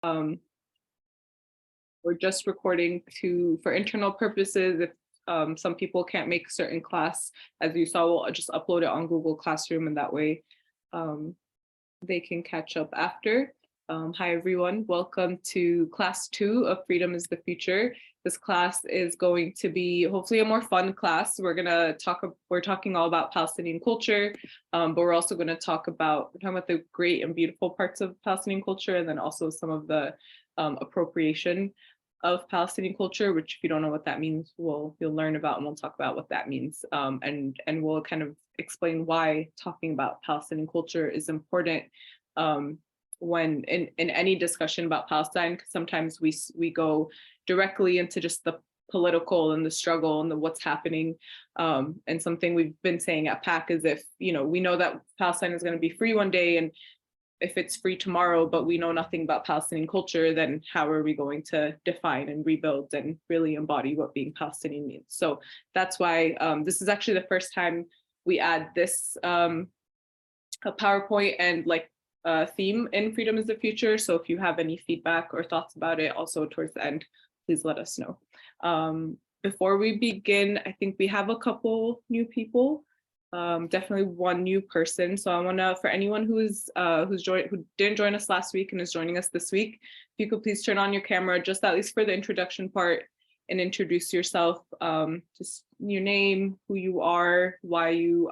Um, we're just recording for internal purposes. If some people can't make a certain class, as you saw, we'll just upload it on Google Classroom, and that way they can catch up after. Hi, everyone. Welcome to class 2 of Freedom is the Future. This class is going to be hopefully a more fun class. We're talking all about Palestinian culture, but we're also going to talk about the great and beautiful parts of Palestinian culture, and then also some of the appropriation of Palestinian culture, which if you don't know what that means, you'll learn about, and we'll talk about what that means. And we'll kind of explain why talking about Palestinian culture is important when in any discussion about Palestine, because sometimes we go directly into just the political and the struggle and what's happening. And something we've been saying at PAC is, if we know that Palestine is going to be free one day, and if it's free tomorrow, but we know nothing about Palestinian culture, then how are we going to define and rebuild and really embody what being Palestinian means? So that's why this is actually the first time we add this a PowerPoint and theme in Freedom is the Future. So if you have any feedback or thoughts about it, also towards the end, please let us know. Before we begin, I think we have a couple new people. Definitely one new person. So I want to, for anyone who didn't join us last week and is joining us this week, if you could please turn on your camera, just at least for the introduction part, and introduce yourself. Just your name, who you are, why you,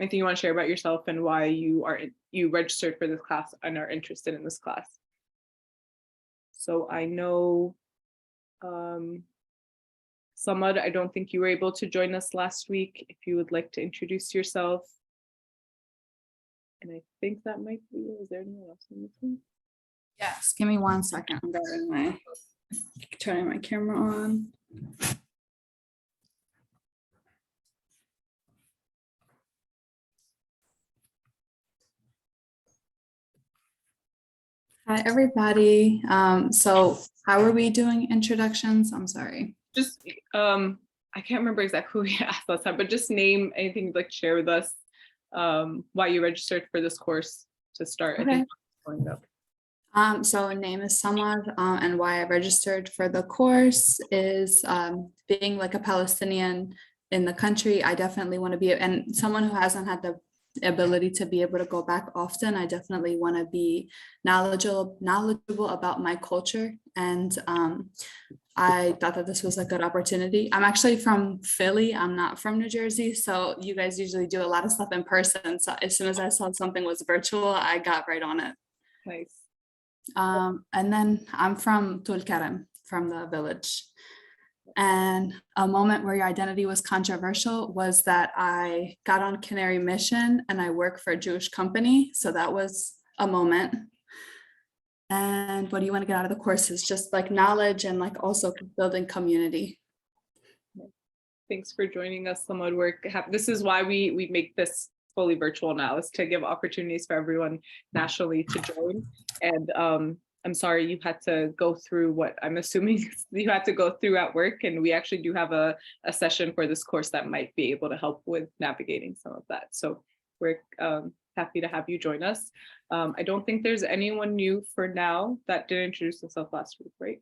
anything you want to share about yourself, and why you registered for this class and are interested in this class. So I know Samad, I don't think you were able to join us last week. If you would like to introduce yourself. And I think that might be, is there anyone else in this one? Yes, give me 1 second. I'm turning my camera on. Hi, everybody. So how are we doing introductions? I'm sorry. Just, I can't remember exactly who we asked last time, but just name anything you'd like to share with us, why you registered for this course to start. Okay. I think So name is Samad, and why I registered for the course is being like a Palestinian in the country. I definitely want to be, and someone who hasn't had the ability to be able to go back often, I definitely want to be knowledgeable about my culture. And I thought that this was a good opportunity. I'm actually from Philly. I'm not from New Jersey. So you guys usually do a lot of stuff in person. So as soon as I saw something was virtual, I got right on it. nice. And then I'm from Tulkarem, from the village. And a moment where your identity was controversial was that I got on Canary Mission and I work for a Jewish company. So that was a moment. And what do you want to get out of the course is just like knowledge and like also building community. Thanks for joining us, Samad. This is why we make this fully virtual now, is to give opportunities for everyone nationally to join. And I'm sorry you had to go through what I'm assuming you had to go through at work, and we actually do have a session for this course that might be able to help with navigating some of that. So we're happy to have you join us. I don't think there's anyone new for now that didn't introduce themselves last week, right?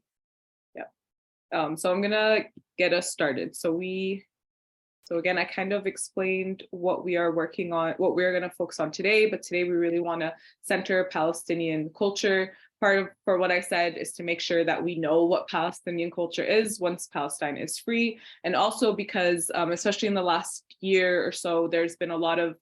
Yeah. So I'm gonna get us started. So again, I kind of explained what we are working on, what we're going to focus on today, but today we really want to center Palestinian culture. For what I said is to make sure that we know what Palestinian culture is once Palestine is free. And also because, especially in the last year or so, there's been a lot of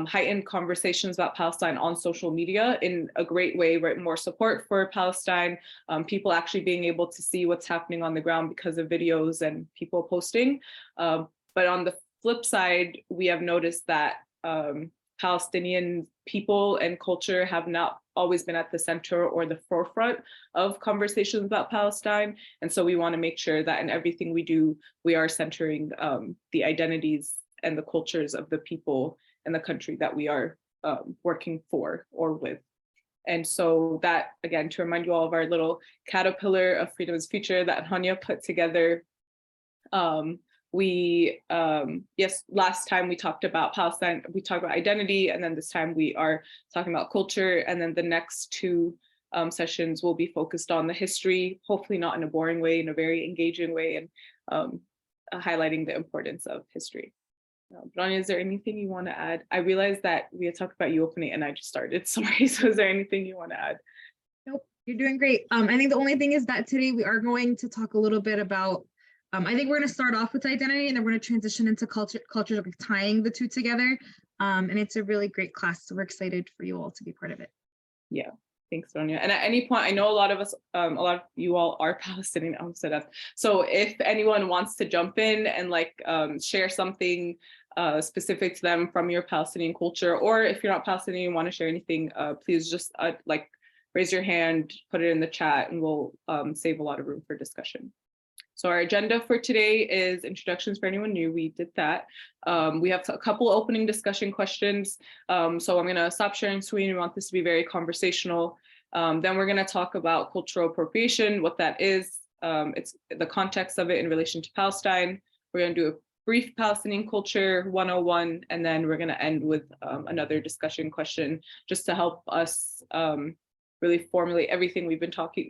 heightened conversations about Palestine on social media in a great way, right? More support for Palestine, people actually being able to see what's happening on the ground because of videos and people posting. But on the flip side, we have noticed that Palestinian people and culture have not always been at the center or the forefront of conversations about Palestine. And so we want to make sure that in everything we do, we are centering the identities and the cultures of the people and the country that we are working for or with. And so that, again, to remind you all of our little caterpillar of Freedom is Future that Hanya put together. Yes, last time we talked about Palestine, we talked about identity, and then this time we are talking about culture. And then the next two sessions will be focused on the history, hopefully not in a boring way, in a very engaging way, and highlighting the importance of history. Branya, is there anything you want to add? I realized that we had talked about you opening and I just started. Sorry. So is there anything you want to add? Nope, you're doing great. I think the only thing is that today we are going to talk a little bit about, I think we're going to start off with identity and then we're going to transition into culture, like tying the two together. And it's a really great class. So we're excited for you all to be part of it. Yeah. Thanks, Sonia. And at any point, I know a lot of us, a lot of you all are Palestinian. So if anyone wants to jump in and like share something specific to them from your Palestinian culture, or if you're not Palestinian and want to share anything, please just like raise your hand, put it in the chat, and we'll save a lot of room for discussion. So our agenda for today is introductions for anyone new. We did that. We have a couple opening discussion questions. So I'm going to stop sharing screen. We want this to be very conversational. Then we're going to talk about cultural appropriation, what that is. It's the context of it in relation to Palestine. We're going to do a brief Palestinian culture 101, and then we're going to end with another discussion question just to help us really formulate everything we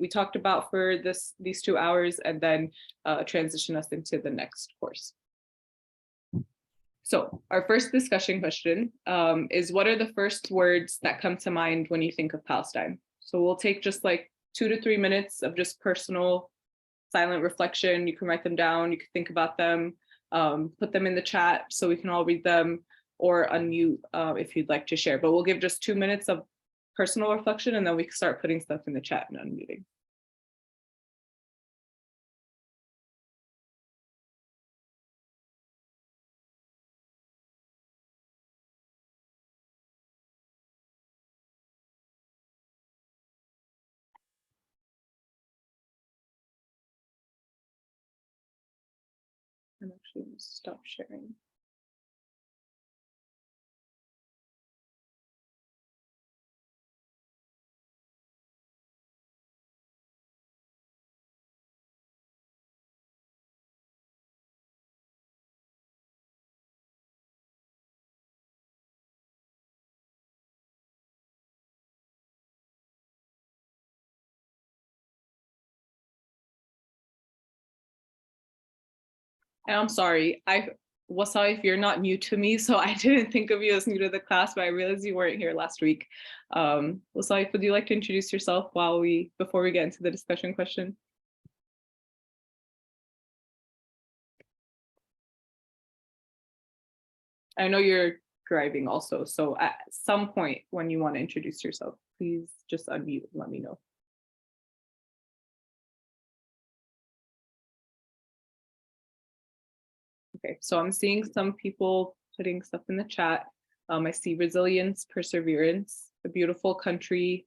talked about for these 2 hours, and then transition us into the next course. So our first discussion question is, what are the first words that come to mind when you think of Palestine? So we'll take just like 2 to 3 minutes of just personal silent reflection. You can write them down, you can think about them, put them in the chat so we can all read them, or unmute if you'd like to share. But we'll give just 2 minutes of personal reflection, and then we can start putting stuff in the chat and unmuting. I'm actually going to stop sharing. And I'm sorry, Wasai, if you're not new to me, so I didn't think of you as new to the class, but I realized you weren't here last week. Wasai, would you like to introduce yourself before we get into the discussion question? I know you're driving also, so at some point when you want to introduce yourself, please just unmute and let me know. Okay, so I'm seeing some people putting stuff in the chat. I see resilience, perseverance, a beautiful country,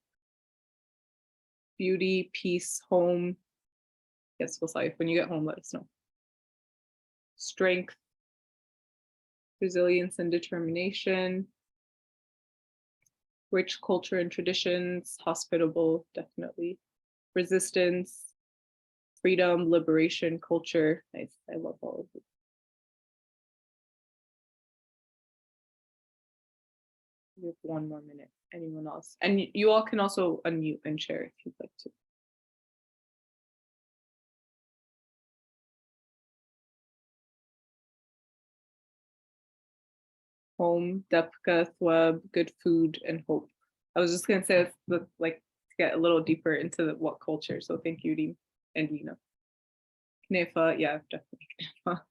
beauty, peace, home. Yes, Wasai, when you get home, let us know. Strength, resilience and determination, rich culture and traditions, hospitable, definitely, resistance, freedom, liberation, culture. Nice, I love all of it. We have 1 more minute. Anyone else? And you all can also unmute and share if you'd like to. Home, Depka, Thweb, good food, and hope. I was just gonna say it's like to get a little deeper into what culture. So thank you, Dean and Dina. Knefa, yeah, definitely Knefa.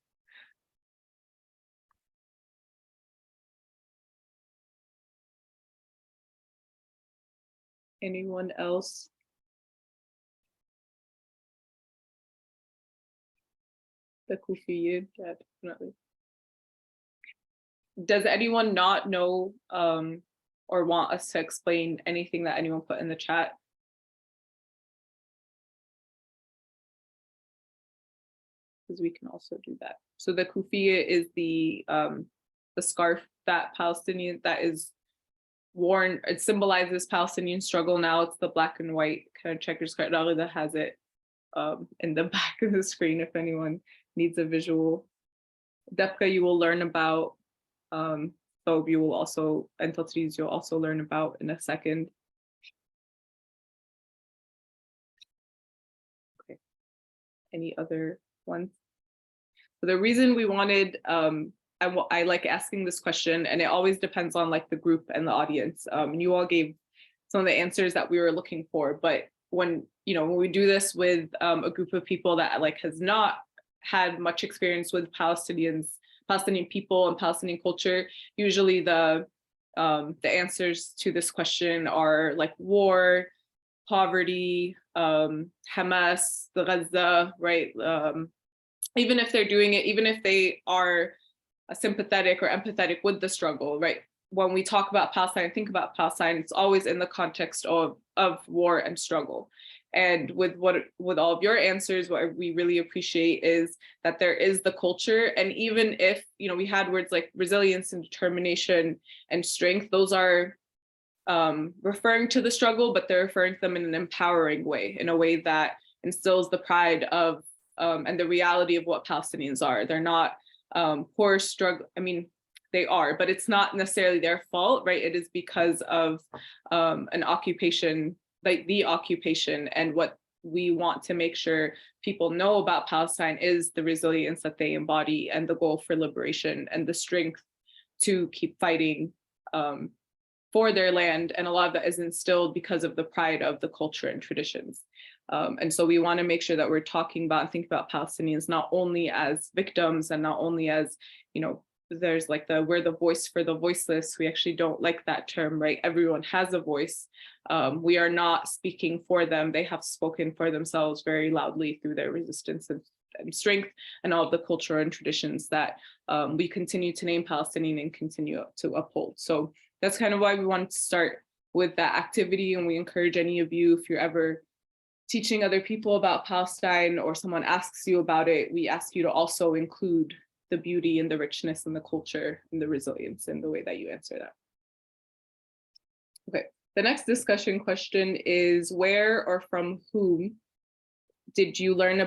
Anyone else? The Kufiyin, yeah, definitely. Does anyone not know or want us to explain anything that anyone put in the chat? Because we can also do that. So the kufiya is the scarf that is worn. It symbolizes Palestinian struggle. Now it's the black and white kind of checkered scarf. Ragida has it in the back of the screen if anyone needs a visual. Depka, you will learn about. So you will also, and Tatriz, you'll also learn about in a second. any other ones? So the reason we wanted, I like asking this question, and it always depends on like the group and the audience. You all gave some of the answers that we were looking for, but when we do this with a group of people that like has not had much experience with Palestinian people and Palestinian culture, usually the answers to this question are like war, poverty, Hamas, the Gaza, right? Even if they're doing it, even if they are sympathetic or empathetic with the struggle, right? When we talk about Palestine, think about Palestine, it's always in the context of war and struggle. And with all of your answers, what we really appreciate is that there is the culture. And even if, we had words like resilience and determination and strength, those are referring to the struggle, but they're referring to them in an empowering way, in a way that instills the pride of and the reality of what Palestinians are. They're not poor struggle. I mean, they are, but it's not necessarily their fault, right? It is because of an occupation, like the occupation. And what we want to make sure people know about Palestine is the resilience that they embody and the goal for liberation and the strength to keep fighting for their land. And a lot of that is instilled because of the pride of the culture and traditions. And so we want to make sure that we're talking about and think about Palestinians not only as victims and not only as, there's like we're the voice for the voiceless. We actually don't like that term, right? Everyone has a voice. We are not speaking for them. They have spoken for themselves very loudly through their resistance and strength and all of the culture and traditions that we continue to name Palestinian and continue to uphold. So that's kind of why we wanted to start with that activity. And we encourage any of you, if you're ever teaching other people about Palestine or someone asks you about it, we ask you to also include the beauty and the richness and the culture and the resilience in the way that you answer that. Okay, the next discussion question is, where or from whom did you learn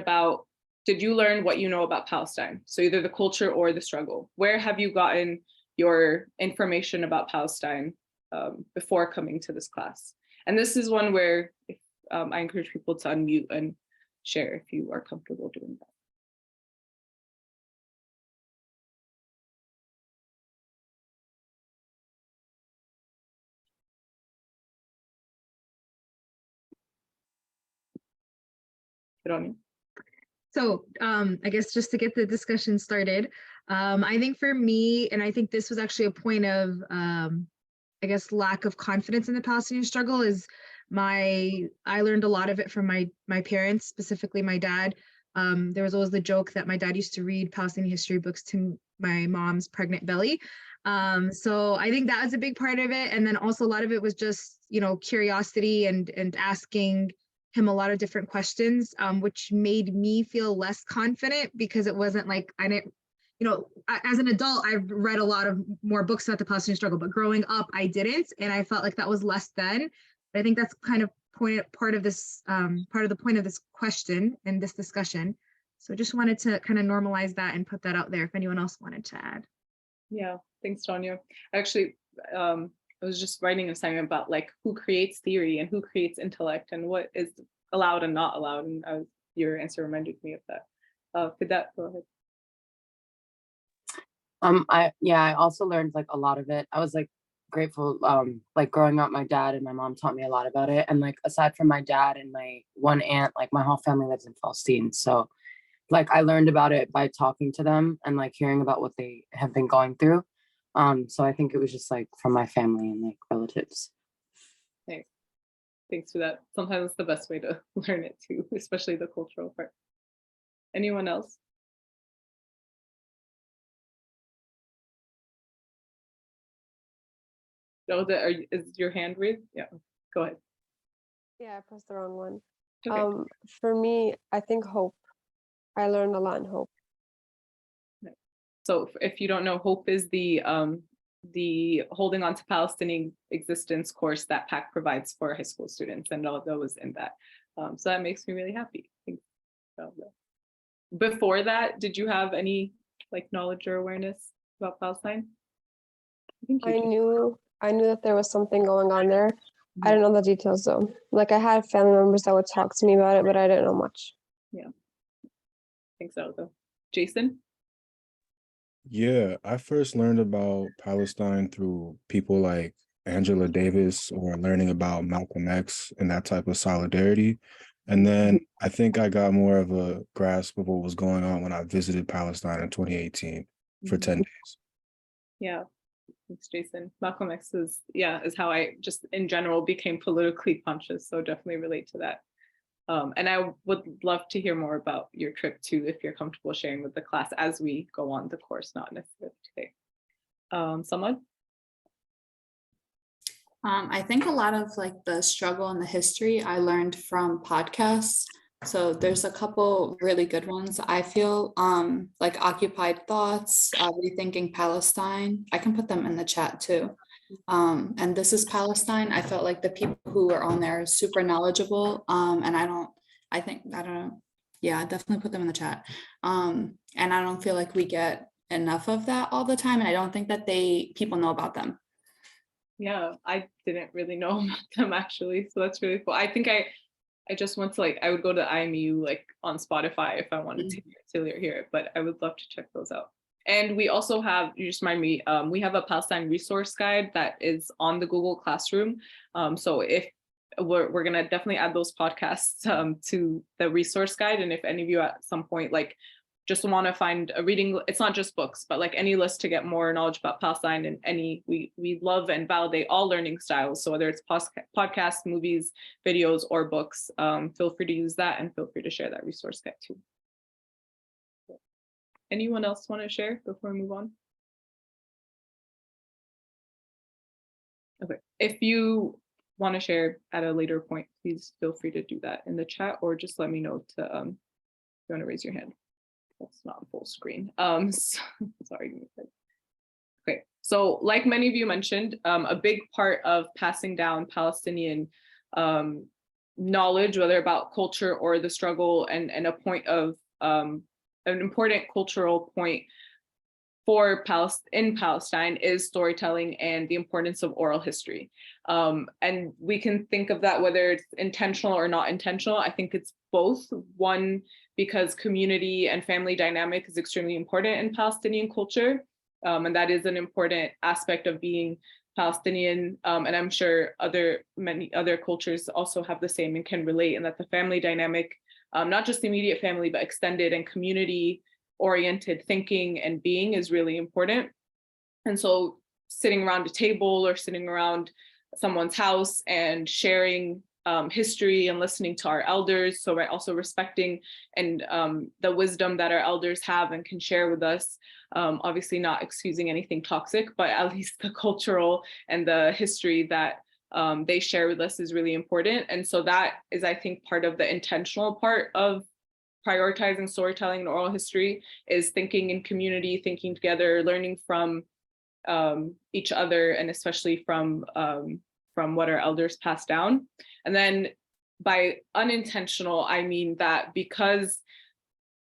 what you know about Palestine? So either the culture or the struggle. Where have you gotten your information about Palestine before coming to this class? And this is one where I encourage people to unmute and share if you are comfortable doing that. So I guess just to get the discussion started, I think for me, and I think this was actually a point of, I guess, lack of confidence in the Palestinian struggle, is I learned a lot of it from my parents, specifically my dad. There was always the joke that my dad used to read Palestinian history books to my mom's pregnant belly. So I think that was a big part of it. And then also a lot of it was just, curiosity and asking him a lot of different questions, which made me feel less confident, because it wasn't like I didn't, as an adult, I've read a lot of more books about the Palestinian struggle, but growing up, I didn't. And I felt like that was less than. But I think that's kind of part of the point of this question and this discussion. So just wanted to kind of normalize that and put that out there if anyone else wanted to add. Yeah, thanks, Tanya. Actually, I was just writing an assignment about like who creates theory and who creates intellect and what is allowed and not allowed. And your answer reminded me of that. Fidat, go ahead. I also learned like a lot of it. I was like grateful, like growing up, my dad and my mom taught me a lot about it. And like, aside from my dad and my one aunt, like my whole family lives in Palestine. So like I learned about it by talking to them and like hearing about what they have been going through. So I think it was just like from my family and like relatives. Thanks for that. Sometimes it's the best way to learn it too, especially the cultural part. Anyone else? Is your hand raised? Yeah, go ahead. Yeah, I pressed the wrong one. Okay. For me, I think hope. I learned a lot in hope. So if you don't know, hope is the Holding On to Palestinian Existence course that PAC provides for high school students, and all those in that. So that makes me really happy. Before that, did you have any like knowledge or awareness about Palestine? I knew that there was something going on there. I didn't know the details though. Like I had family members that would talk to me about it, but I didn't know much. Yeah. Thanks, Elga. Jason? Yeah, I first learned about Palestine through people like Angela Davis or learning about Malcolm X and that type of solidarity. And then I think I got more of a grasp of what was going on when I visited Palestine in 2018 for 10 days. Yeah, thanks, Jason. Malcolm X is how I just in general became politically conscious. So definitely relate to that. And I would love to hear more about your trip too, if you're comfortable sharing with the class as we go on the course, not necessarily today. Someone? I think a lot of like the struggle and the history I learned from podcasts. So there's a couple really good ones. I feel like Occupied Thoughts, Rethinking Palestine. I can put them in the chat too. And This is Palestine. I felt like the people who were on there are super knowledgeable. And I don't know. Yeah, definitely put them in the chat. And I don't feel like we get enough of that all the time. And I don't think that people know about them. Yeah, I didn't really know about them actually. So that's really cool. I think I just went to I would go to IMU on Spotify if I wanted to hear it, but I would love to check those out. And we also have, you just remind me, we have a Palestine resource guide that is on the Google Classroom. So if we're gonna definitely add those podcasts to the resource guide. And if any of you at some point just want to find a reading, it's not just books, but any list to get more knowledge about Palestine and we love and validate all learning styles. So whether it's podcasts, movies, videos, or books, feel free to use that and feel free to share that resource guide too. Anyone else want to share before we move on? Okay, if you want to share at a later point, please feel free to do that in the chat or just let me know to if you want to raise your hand. That's not full screen. Sorry. Okay, so like many of you mentioned, a big part of passing down Palestinian knowledge, whether about culture or the struggle, and a point of an important cultural point for in Palestine is storytelling and the importance of oral history. And we can think of that whether it's intentional or not intentional. I think it's both. One, because community and family dynamic is extremely important in Palestinian culture. And that is an important aspect of being Palestinian. And I'm sure many other cultures also have the same and can relate, and that the family dynamic, not just the immediate family, but extended and community oriented thinking and being is really important. And so sitting around a table or sitting around someone's house and sharing history and listening to our elders, so also respecting and the wisdom that our elders have and can share with us, obviously not excusing anything toxic, but at least the cultural and the history that they share with us is really important. And so that is, I think, part of the intentional part of prioritizing storytelling and oral history, is thinking in community, thinking together, learning from each other, and especially from what our elders passed down. And then by unintentional, I mean that because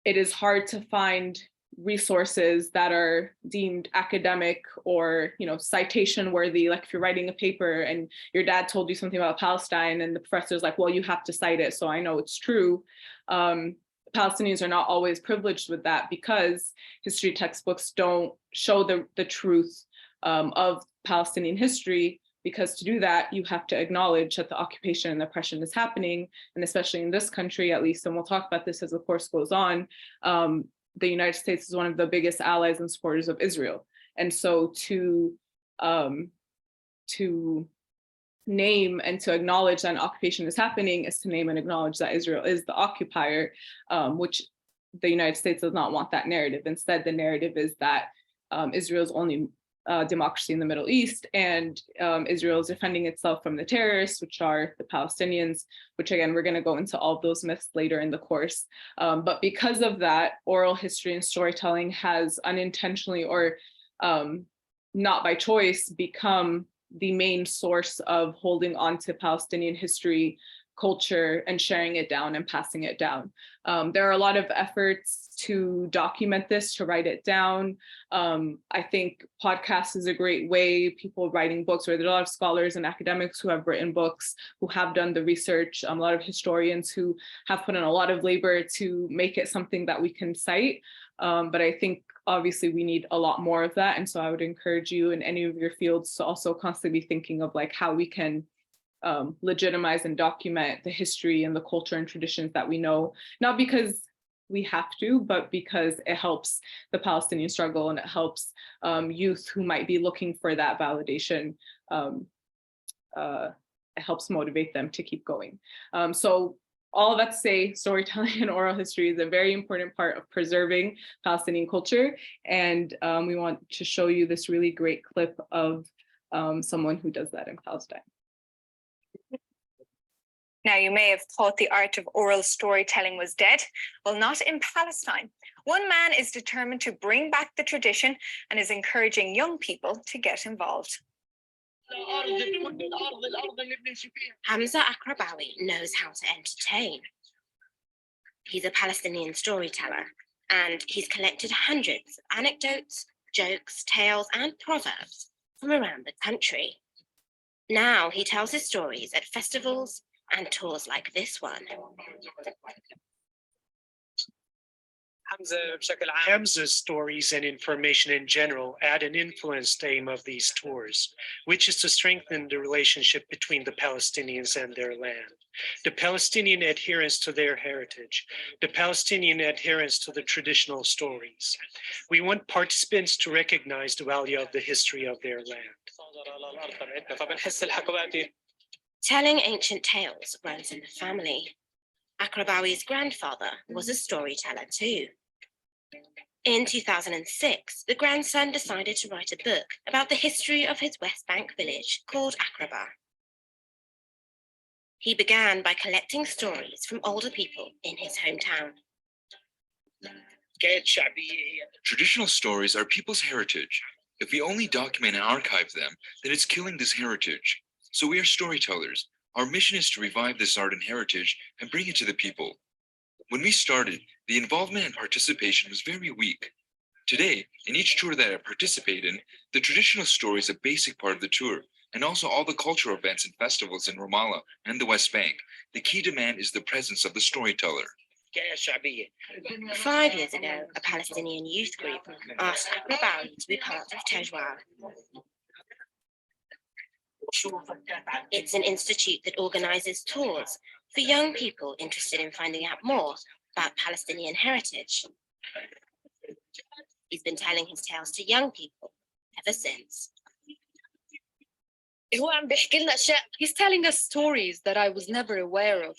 it is hard to find resources that are deemed academic or citation worthy, like if you're writing a paper and your dad told you something about Palestine and the professor's like, well, you have to cite it so I know it's true. Palestinians are not always privileged with that because history textbooks don't show the truth of Palestinian history, because to do that, you have to acknowledge that the occupation and oppression is happening. And especially in this country, at least, and we'll talk about this as the course goes on, the United States is one of the biggest allies and supporters of Israel. And so to name and to acknowledge that an occupation is happening is to name and acknowledge that Israel is the occupier, which the United States does not want that narrative. Instead, the narrative is that Israel's only democracy in the Middle East, and Israel is defending itself from the terrorists, which are the Palestinians, which again, we're going to go into all of those myths later in the course. But because of that, oral history and storytelling has unintentionally or not by choice become the main source of holding on to Palestinian history culture and sharing it down and passing it down. There are a lot of efforts to document this, to write it down. I think podcasts is a great way, people writing books, or there are a lot of scholars and academics who have written books, who have done the research, a lot of historians who have put in a lot of labor to make it something that we can cite. But I think obviously we need a lot more of that. And so I would encourage you in any of your fields to also constantly be thinking of like how we can legitimize and document the history and the culture and traditions that we know, not because we have to, but because it helps the Palestinian struggle and it helps youth who might be looking for that validation. It helps motivate them to keep going. So all of that to say, storytelling and oral history is a very important part of preserving Palestinian culture. And we want to show you this really great clip of someone who does that in Palestine. Now, you may have thought the art of oral storytelling was dead. Well, not in Palestine. One man is determined to bring back the tradition and is encouraging young people to get involved. Hamza Akrabawi knows how to entertain. He's a Palestinian storyteller, and he's collected hundreds of anecdotes, jokes, tales, and proverbs from around the country. Now he tells his stories at festivals and tours like this one. Hamza's stories and information in general add an influenced aim of these tours, which is to strengthen the relationship between the Palestinians and their land, the Palestinian adherence to their heritage, the Palestinian adherence to the traditional stories. We want participants to recognize the value of the history of their land. Telling ancient tales runs in the family. Akrabawi's grandfather was a storyteller too. In 2006, the grandson decided to write a book about the history of his West Bank village called Akraba. He began by collecting stories from older people in his hometown. Traditional stories are people's heritage. If we only document and archive them, then it's killing this heritage. So we are storytellers. Our mission is to revive this art and heritage and bring it to the people. When we started, the involvement and participation was very weak. Today, in each tour that I participate in, the traditional story is a basic part of the tour, and also all the cultural events and festivals in Ramallah and the West Bank. The key demand is the presence of the storyteller. 5 years ago, a Palestinian youth group asked Akrabawi to be part of Tajwal. It's an institute that organizes tours for young people interested in finding out more about Palestinian heritage. He's been telling his tales to young people ever since. He's telling us stories that I was never aware of.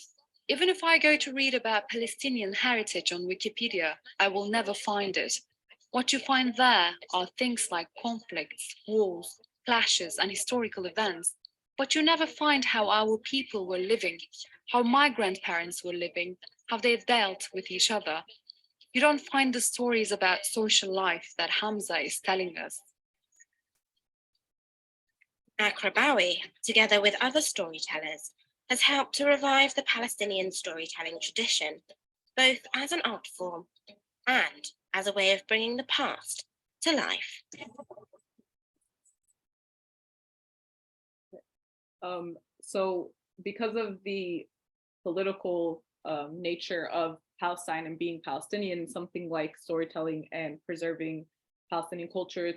Even if I go to read about Palestinian heritage on Wikipedia, I will never find it. What you find there are things like conflicts, wars, clashes, and historical events. But you never find how our people were living, how my grandparents were living, how they dealt with each other. You don't find the stories about social life that Hamza is telling us. Akrabawi, together with other storytellers, has helped to revive the Palestinian storytelling tradition, both as an art form and as a way of bringing the past to life. So because of the political nature of Palestine and being Palestinian, something like storytelling and preserving Palestinian culture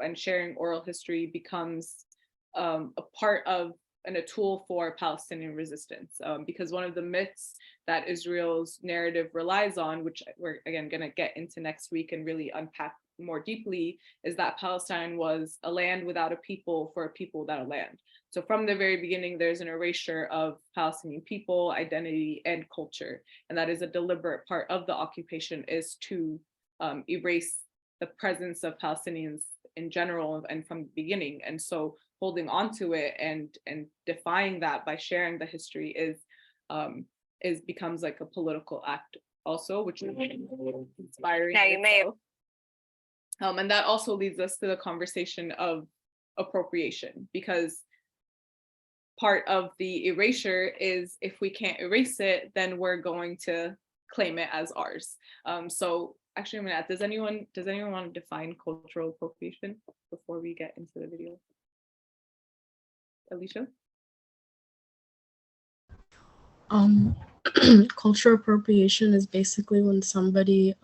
and sharing oral history becomes a part of and a tool for Palestinian resistance. Because one of the myths that Israel's narrative relies on, which we're again gonna get into next week and really unpack more deeply, is that Palestine was a land without a people for a people without a land. So from the very beginning, there's an erasure of Palestinian people, identity, and culture. And that is a deliberate part of the occupation, is to erase the presence of Palestinians in general and from the beginning. And so holding on to it and defying that by sharing the history is becomes like a political act also, which is inspiring. Now you may have and that also leads us to the conversation of appropriation, because part of the erasure is if we can't erase it, then we're going to claim it as ours. So actually, I'm gonna ask, does anyone want to define cultural appropriation before we get into the video? Alicia? Cultural appropriation is basically when somebody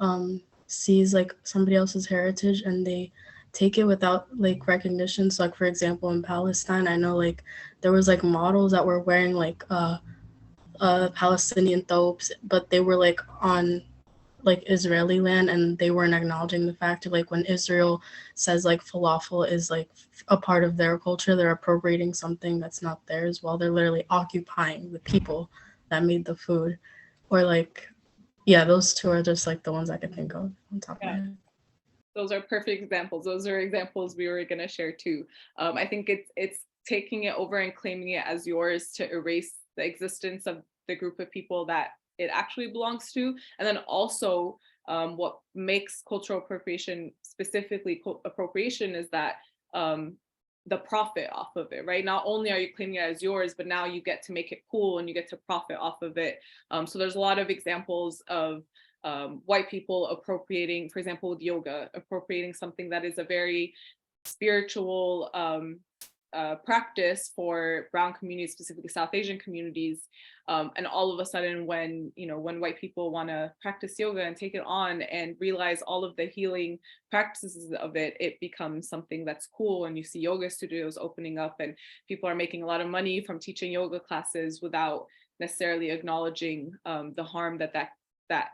sees like somebody else's heritage and they take it without like recognition. So like for example in Palestine, I know like there was like models that were wearing like Palestinian thobes, but they were like on like Israeli land and they weren't acknowledging the fact of like when Israel says like falafel is like a part of their culture, they're appropriating something that's not theirs while they're literally occupying the people that made the food. Or like, yeah, those two are just like the ones I can think of on top of my head. Those are perfect examples. Those are examples we were gonna share too. I think it's taking it over and claiming it as yours to erase the existence of the group of people that it actually belongs to. And then also what makes cultural appropriation specifically appropriation is that the profit off of it, right? Not only are you claiming it as yours, but now you get to make it cool and you get to profit off of it. So there's a lot of examples of white people appropriating, for example, with yoga, appropriating something that is a very spiritual practice for brown communities, specifically South Asian communities. And all of a sudden when white people want to practice yoga and take it on and realize all of the healing practices of it, it becomes something that's cool. And you see yoga studios opening up and people are making a lot of money from teaching yoga classes without necessarily acknowledging the harm that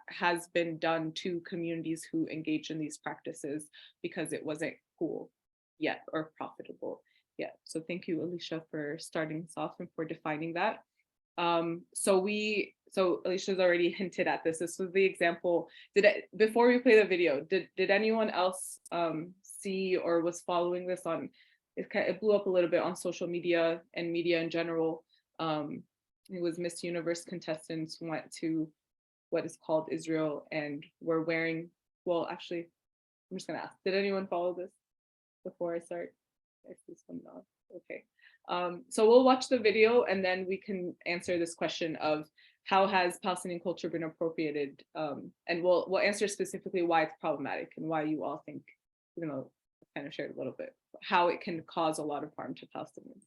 has been done to communities who engage in these practices because it wasn't cool yet or profitable. Yeah, so thank you, Alicia, for starting us off and for defining that. So Alicia's already hinted at this. This was the example. Before we play the video, did anyone else see or was following this on? It blew up a little bit on social media and media in general. It was Miss Universe contestants went to what is called Israel and were wearing. Well, actually, I'm just gonna ask. Did anyone follow this before I start? I see some nods. Okay. So we'll watch the video and then we can answer this question of how has Palestinian culture been appropriated, and we'll answer specifically why it's problematic and why you all think, kind of shared a little bit, how it can cause a lot of harm to Palestinians.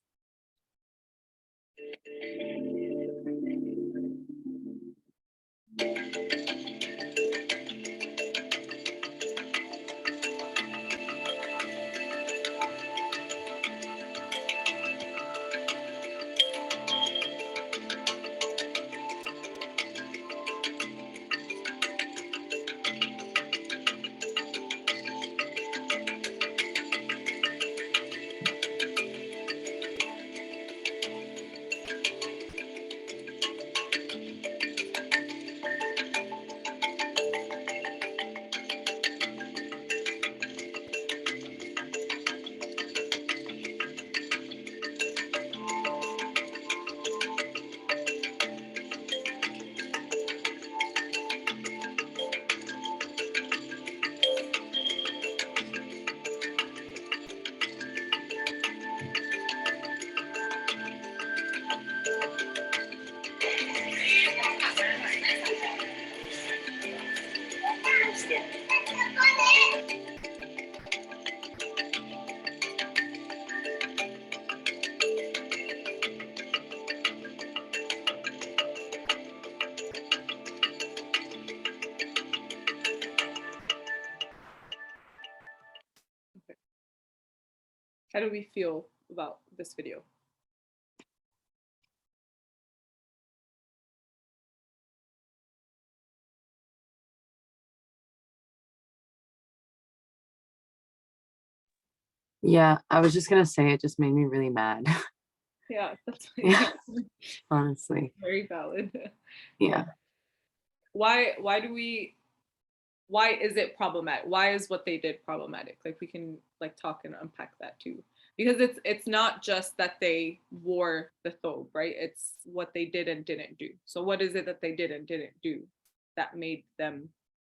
How do we feel about this video? Yeah, I was just gonna say it just made me really mad. Yeah, that's Yeah, honestly. very valid. Yeah. Why is it problematic? Why is what they did problematic? Like we can like talk and unpack that too. Because it's not just that they wore the thobe, right? It's what they did and didn't do. So what is it that they did and didn't do that made them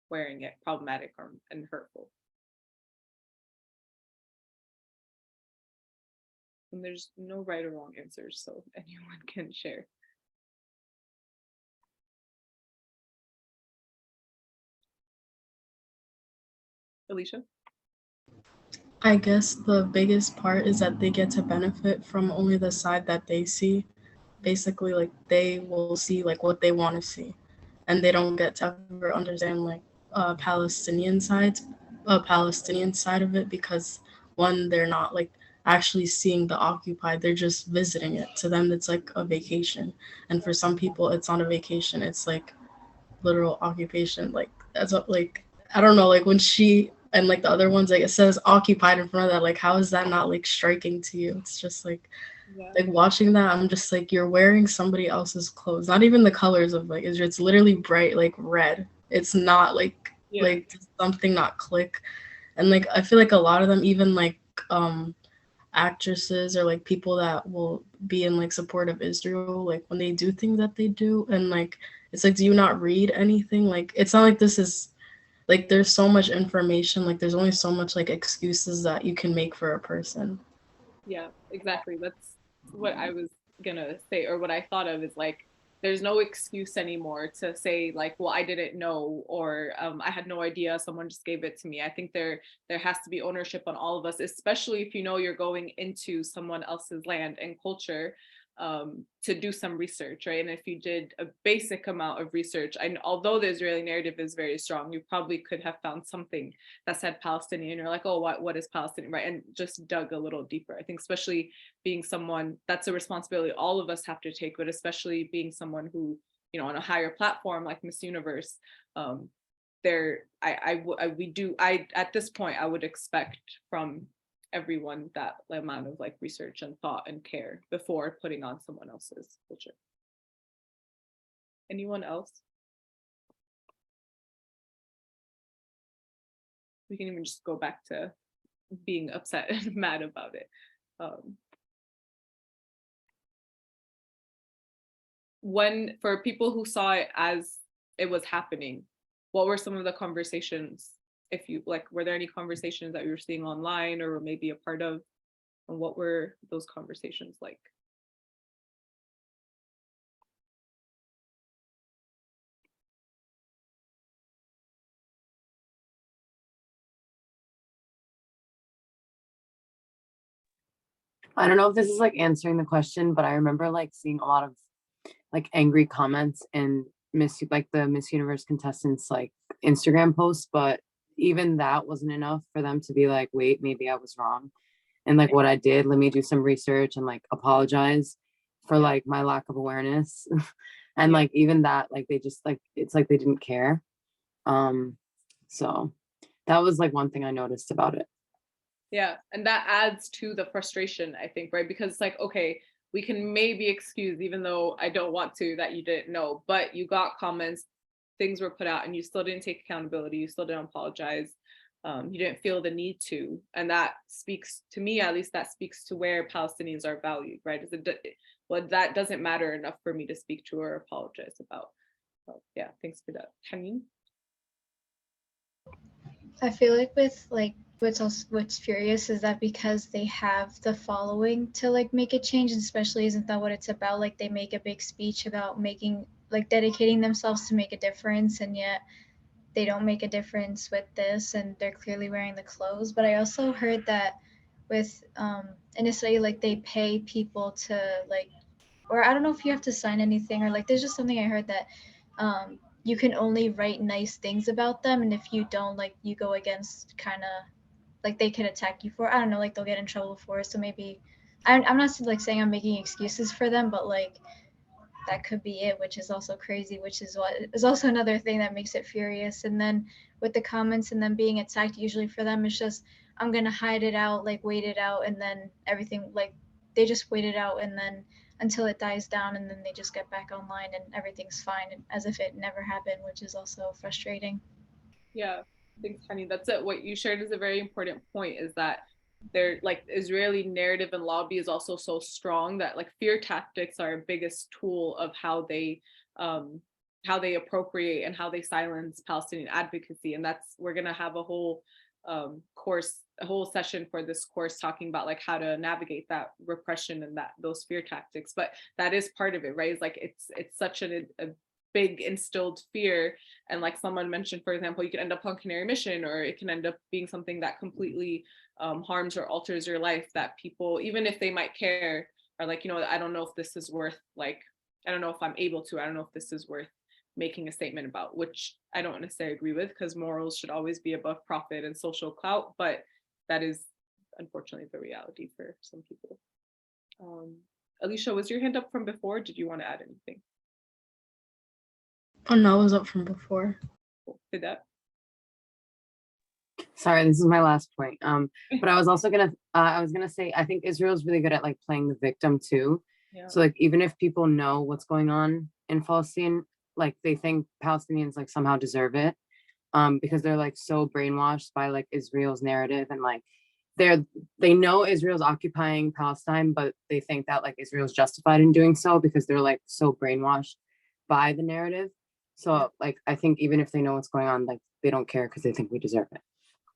wearing it problematic and hurtful? And there's no right or wrong answers, so anyone can share. Alicia? I guess the biggest part is that they get to benefit from only the side that they see. Basically, like they will see like what they want to see, and they don't get to ever understand like Palestinian side of it, because one, they're not like actually seeing the occupied, they're just visiting it. To them it's like a vacation, and for some people it's not a vacation, it's like literal occupation. Like that's what, like I don't know, like when she and like the other ones, like it says occupied in front of that, like how is that not like striking to you? It's just like watching that, I'm just like, you're wearing somebody else's clothes, not even the colors of like Israel, it's literally bright like red. It's not like like something not click. And like I feel like a lot of them, even like actresses or like people that will be in like support of Israel, like when they do things that they do, and like it's like, do you not read anything? Like it's not like this is like, there's so much information, like there's only so much like excuses that you can make for a person. Yeah, exactly. That's what I was gonna say, or what I thought of is like, there's no excuse anymore to say like, well, I didn't know, or I had no idea, someone just gave it to me. I think there has to be ownership on all of us, especially if you know you're going into someone else's land and culture, to do some research, right? And if you did a basic amount of research, and although the Israeli narrative is very strong, you probably could have found something that said Palestinian. You're like, oh, what is Palestinian, right? And just dug a little deeper. I think especially being someone, that's a responsibility all of us have to take, but especially being someone who, you know, on a higher platform like Miss Universe, at this point I would expect from everyone that amount of like research and thought and care before putting on someone else's culture. Anyone else? We can even just go back to being upset and mad about it. When, for people who saw it as it was happening, what were some of the conversations? If you like, were there any conversations that you were seeing online or were maybe a part of, and what were those conversations like? I don't know if this is like answering the question, but I remember like seeing a lot of like angry comments in the Miss Universe contestants like Instagram posts, but even that wasn't enough for them to be like, wait, maybe I was wrong. And like what I did, let me do some research and like apologize for like my lack of awareness. And like even that, like they just like, it's like they didn't care. So that was like one thing I noticed about it. Yeah, and that adds to the frustration, I think, right? Because it's like, okay, we can maybe excuse, even though I don't want to, that you didn't know, but you got comments, things were put out, and you still didn't take accountability, you still didn't apologize, you didn't feel the need to. And that speaks to me, at least that speaks to where Palestinians are valued, right? Well, that doesn't matter enough for me to speak to or apologize about. So, yeah, thanks for that. Hameen? I feel like what's furious is that because they have the following to like make a change, and especially isn't that what it's about? Like they make a big speech about making like dedicating themselves to make a difference, and yet they don't make a difference with this, and they're clearly wearing the clothes. But I also heard that with in Israel, like they pay people to like, or I don't know if you have to sign anything, or like there's just something I heard that you can only write nice things about them, and if you don't, like you go against kind of like they can attack you for, I don't know, like they'll get in trouble for it. So maybe I'm not like saying I'm making excuses for them, but like that could be it, which is also crazy, which is what is also another thing that makes it furious. And then with the comments and them being attacked, usually for them it's just, I'm gonna hide it out, like wait it out, and then everything, like they just wait it out and then until it dies down, and then they just get back online and everything's fine, and as if it never happened, which is also frustrating. Yeah, thanks, Honey. That's it. What you shared is a very important point, is that they're like Israeli narrative and lobby is also so strong that like fear tactics are a biggest tool of how they appropriate and how they silence Palestinian advocacy. And that's, we're gonna have a whole course, a whole session for this course talking about like how to navigate that repression and those fear tactics. But that is part of it, right? It's like it's such a big instilled fear. And like someone mentioned, for example, you can end up on Canary Mission, or it can end up being something that completely harms or alters your life, that people, even if they might care, are like, I don't know if this is worth, like, I don't know if I'm able to, I don't know if this is worth making a statement about, which I don't necessarily agree with, because morals should always be above profit and social clout, but that is unfortunately the reality for some people. Alicia, was your hand up from before? Did you want to add anything? Oh no, it was up from before. Did that? Sorry, this is my last point. But I was also gonna say, I think Israel's really good at like playing the victim too. Yeah. So like even if people know what's going on in Palestine, like they think Palestinians like somehow deserve it, because they're like so brainwashed by like Israel's narrative, and like they know Israel's occupying Palestine, but they think that like Israel's justified in doing so because they're like so brainwashed by the narrative. So like I think even if they know what's going on, like they don't care because they think we deserve it.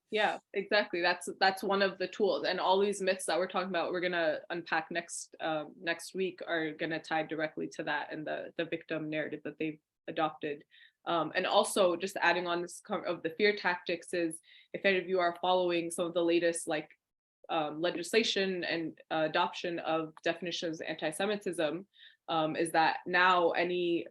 Yeah, exactly. That's one of the tools, and all these myths that we're talking about, we're gonna unpack next week, are gonna tie directly to that and the victim narrative that they've adopted. And also, just adding on this of the fear tactics, is if any of you are following some of the latest like legislation and adoption of definitions of anti-Semitism, is that now any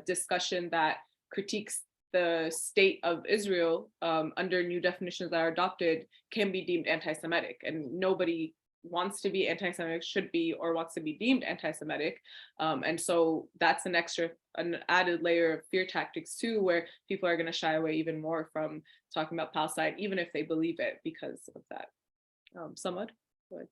discussion that critiques the state of Israel under new definitions that are adopted can be deemed anti-Semitic, and nobody wants to be anti-Semitic, should be, or wants to be deemed anti-Semitic. And so that's an added layer of fear tactics too, where people are going to shy away even more from talking about Palestine, even if they believe it, because of that. Samad, go ahead.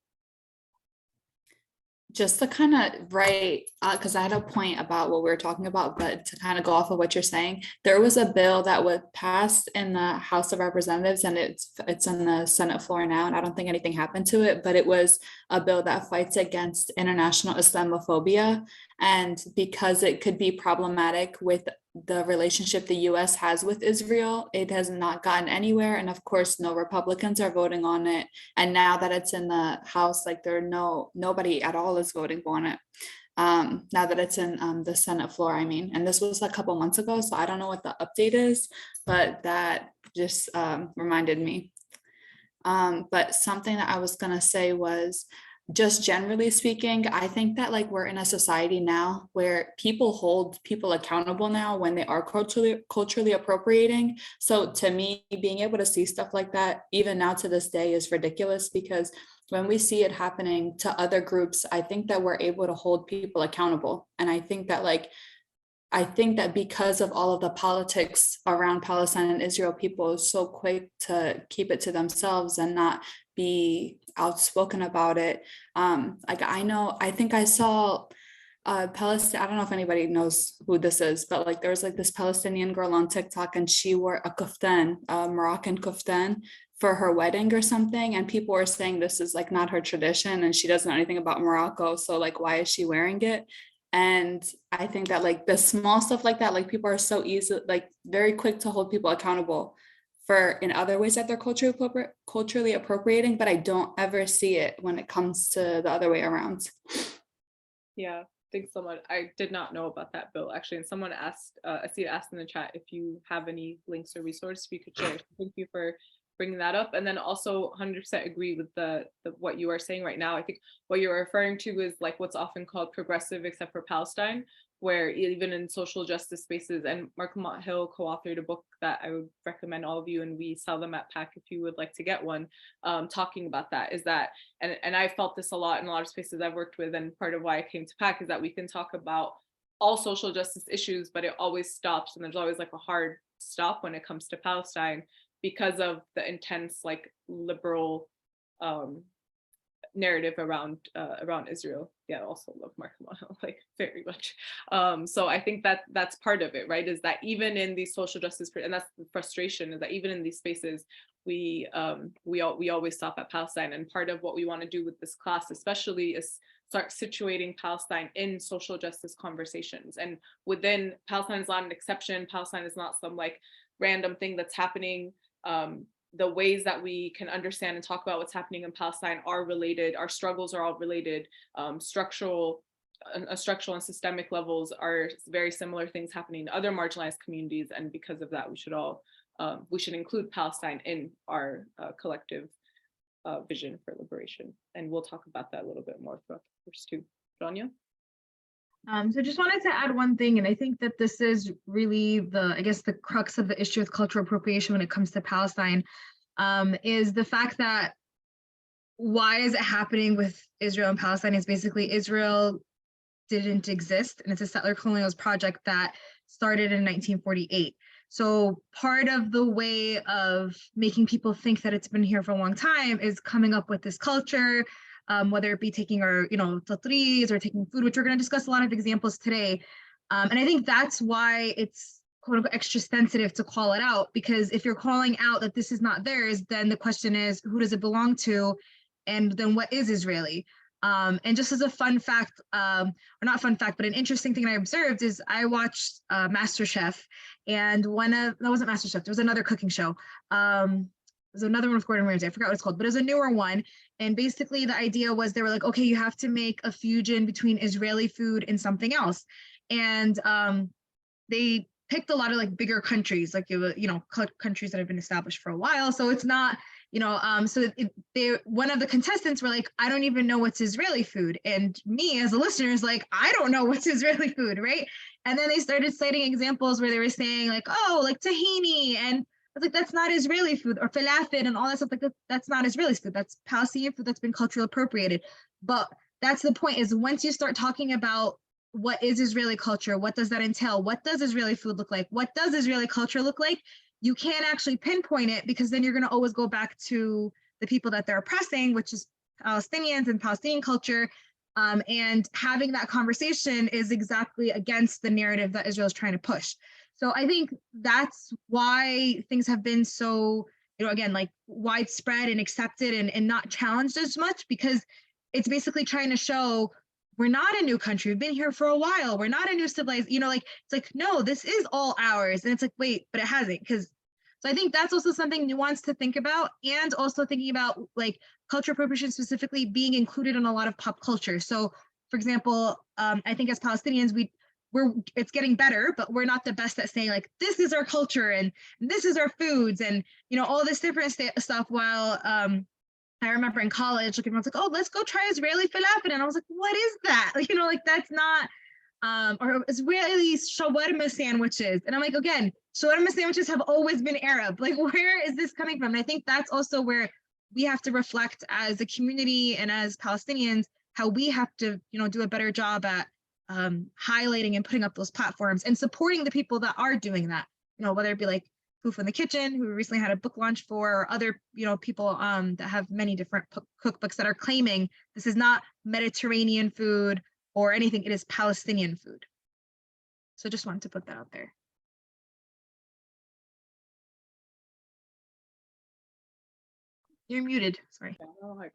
Just to kind of because I had a point about what we were talking about, but to kind of go off of what you're saying, there was a bill that was passed in the House of Representatives, and it's on the Senate floor now, and I don't think anything happened to it, but it was a bill that fights against international Islamophobia. And because it could be problematic with the relationship the US has with Israel, it has not gotten anywhere. And of course, no Republicans are voting on it. And now that it's in the House, like nobody at all is voting on it. Now that it's in the Senate floor, I mean, and this was a couple months ago, so I don't know what the update is, but that just reminded me. But something that I was gonna say was, just generally speaking, I think that like we're in a society now where people hold people accountable now when they are culturally appropriating. So to me, being able to see stuff like that even now to this day is ridiculous, because when we see it happening to other groups, I think that we're able to hold people accountable. And I think that because of all of the politics around Palestine and Israel, people are so quick to keep it to themselves and not be outspoken about it. Like I think I saw Palestine, I don't know if anybody knows who this is, but like there was like this Palestinian girl on TikTok, and she wore a kaftan, a Moroccan kaftan, for her wedding or something, and people were saying this is like not her tradition and she doesn't know anything about Morocco, so like why is she wearing it? And I think that like the small stuff like that, like people are so easy, like very quick to hold people accountable for in other ways that they're culturally appropriating, but I don't ever see it when it comes to the other way around. Yeah, thanks so much. I did not know about that bill actually, and someone asked, I see it asked in the chat if you have any links or resources you could share. So thank you for bringing that up. And then also 100% agree with the what you are saying right now. I think what you're referring to is like what's often called progressive except for Palestine, where even in social justice spaces, and Mark Lamont Hill co-authored a book that I would recommend all of you, and we sell them at PAC if you would like to get one, talking about that, is that, and I felt this a lot in a lot of spaces I've worked with, and part of why I came to PAC is that we can talk about all social justice issues, but it always stops, and there's always like a hard stop when it comes to Palestine, because of the intense like liberal narrative around Israel. Yeah, I also love Mark Lamont like very much. So I think that that's part of it, right? Is that even in these social justice, and that's the frustration, is that even in these spaces, we always stop at Palestine. And part of what we want to do with this class, especially, is start situating Palestine in social justice conversations. And within, Palestine is not an exception. Palestine is not some like random thing that's happening the ways that we can understand and talk about what's happening in Palestine are related. Our struggles are all related. Structural and systemic levels are very similar things happening in other marginalized communities, and because of that, we should include Palestine in our collective vision for liberation. And we'll talk about that a little bit more throughout the course too. Rania? So just wanted to add one thing, and I think that this is really the crux of the issue with cultural appropriation when it comes to Palestine, is the fact that why is it happening with Israel and Palestine is basically Israel didn't exist, and it's a settler colonialist project that started in 1948. So part of the way of making people think that it's been here for a long time is coming up with this culture, whether it be taking our, tatris or taking food, which we're going to discuss a lot of examples today. And I think that's why it's quote unquote extra sensitive to call it out, because if you're calling out that this is not theirs, then the question is, who does it belong to? And then what is Israeli? And just as a fun fact, or not fun fact, but an interesting thing I observed is I watched MasterChef, and that wasn't MasterChef, there was another cooking show. There's another one with Gordon Ramsay, I forgot what it's called, but it was a newer one. And basically the idea was they were like, okay, you have to make a fusion between Israeli food and something else. And they picked a lot of like bigger countries, like, countries that have been established for a while. So it's not, one of the contestants were like, I don't even know what's Israeli food. And me as a listener is like, I don't know what's Israeli food, right? And then they started citing examples where they were saying like, oh, like tahini, and I was like, that's not Israeli food, or falafel and all that stuff. Like that's not Israeli food. That's Palestinian food that's been culturally appropriated. But that's the point, is once you start talking about what is Israeli culture, what does that entail? What does Israeli food look like? What does Israeli culture look like? You can't actually pinpoint it, because then you're going to always go back to the people that they're oppressing, which is Palestinians and Palestinian culture. And having that conversation is exactly against the narrative that Israel is trying to push. So I think that's why things have been so, again, like widespread and accepted and not challenged as much, because it's basically trying to show we're not a new country. We've been here for a while. We're not a new civilized, it's like, no, this is all ours. And it's like, wait, but it hasn't. So I think that's also something nuanced to think about, and also thinking about like culture appropriation specifically being included in a lot of pop culture. So for example, I think as Palestinians, it's getting better, but we're not the best at saying like, this is our culture and this is our foods and, all this different stuff. While I remember in college, like everyone's like, oh, let's go try Israeli falafel. And I was like, what is that? That's not, or Israeli shawarma sandwiches. And I'm like, again, shawarma sandwiches have always been Arab. Like, where is this coming from? And I think that's also where we have to reflect as a community and as Palestinians, how we have to, do a better job at highlighting and putting up those platforms and supporting the people that are doing that, whether it be like Poof in the Kitchen, who we recently had a book launch for, or other, people that have many different cookbooks that are claiming this is not Mediterranean food or anything, it is Palestinian food. So just wanted to put that out there. You're muted, sorry. Oh my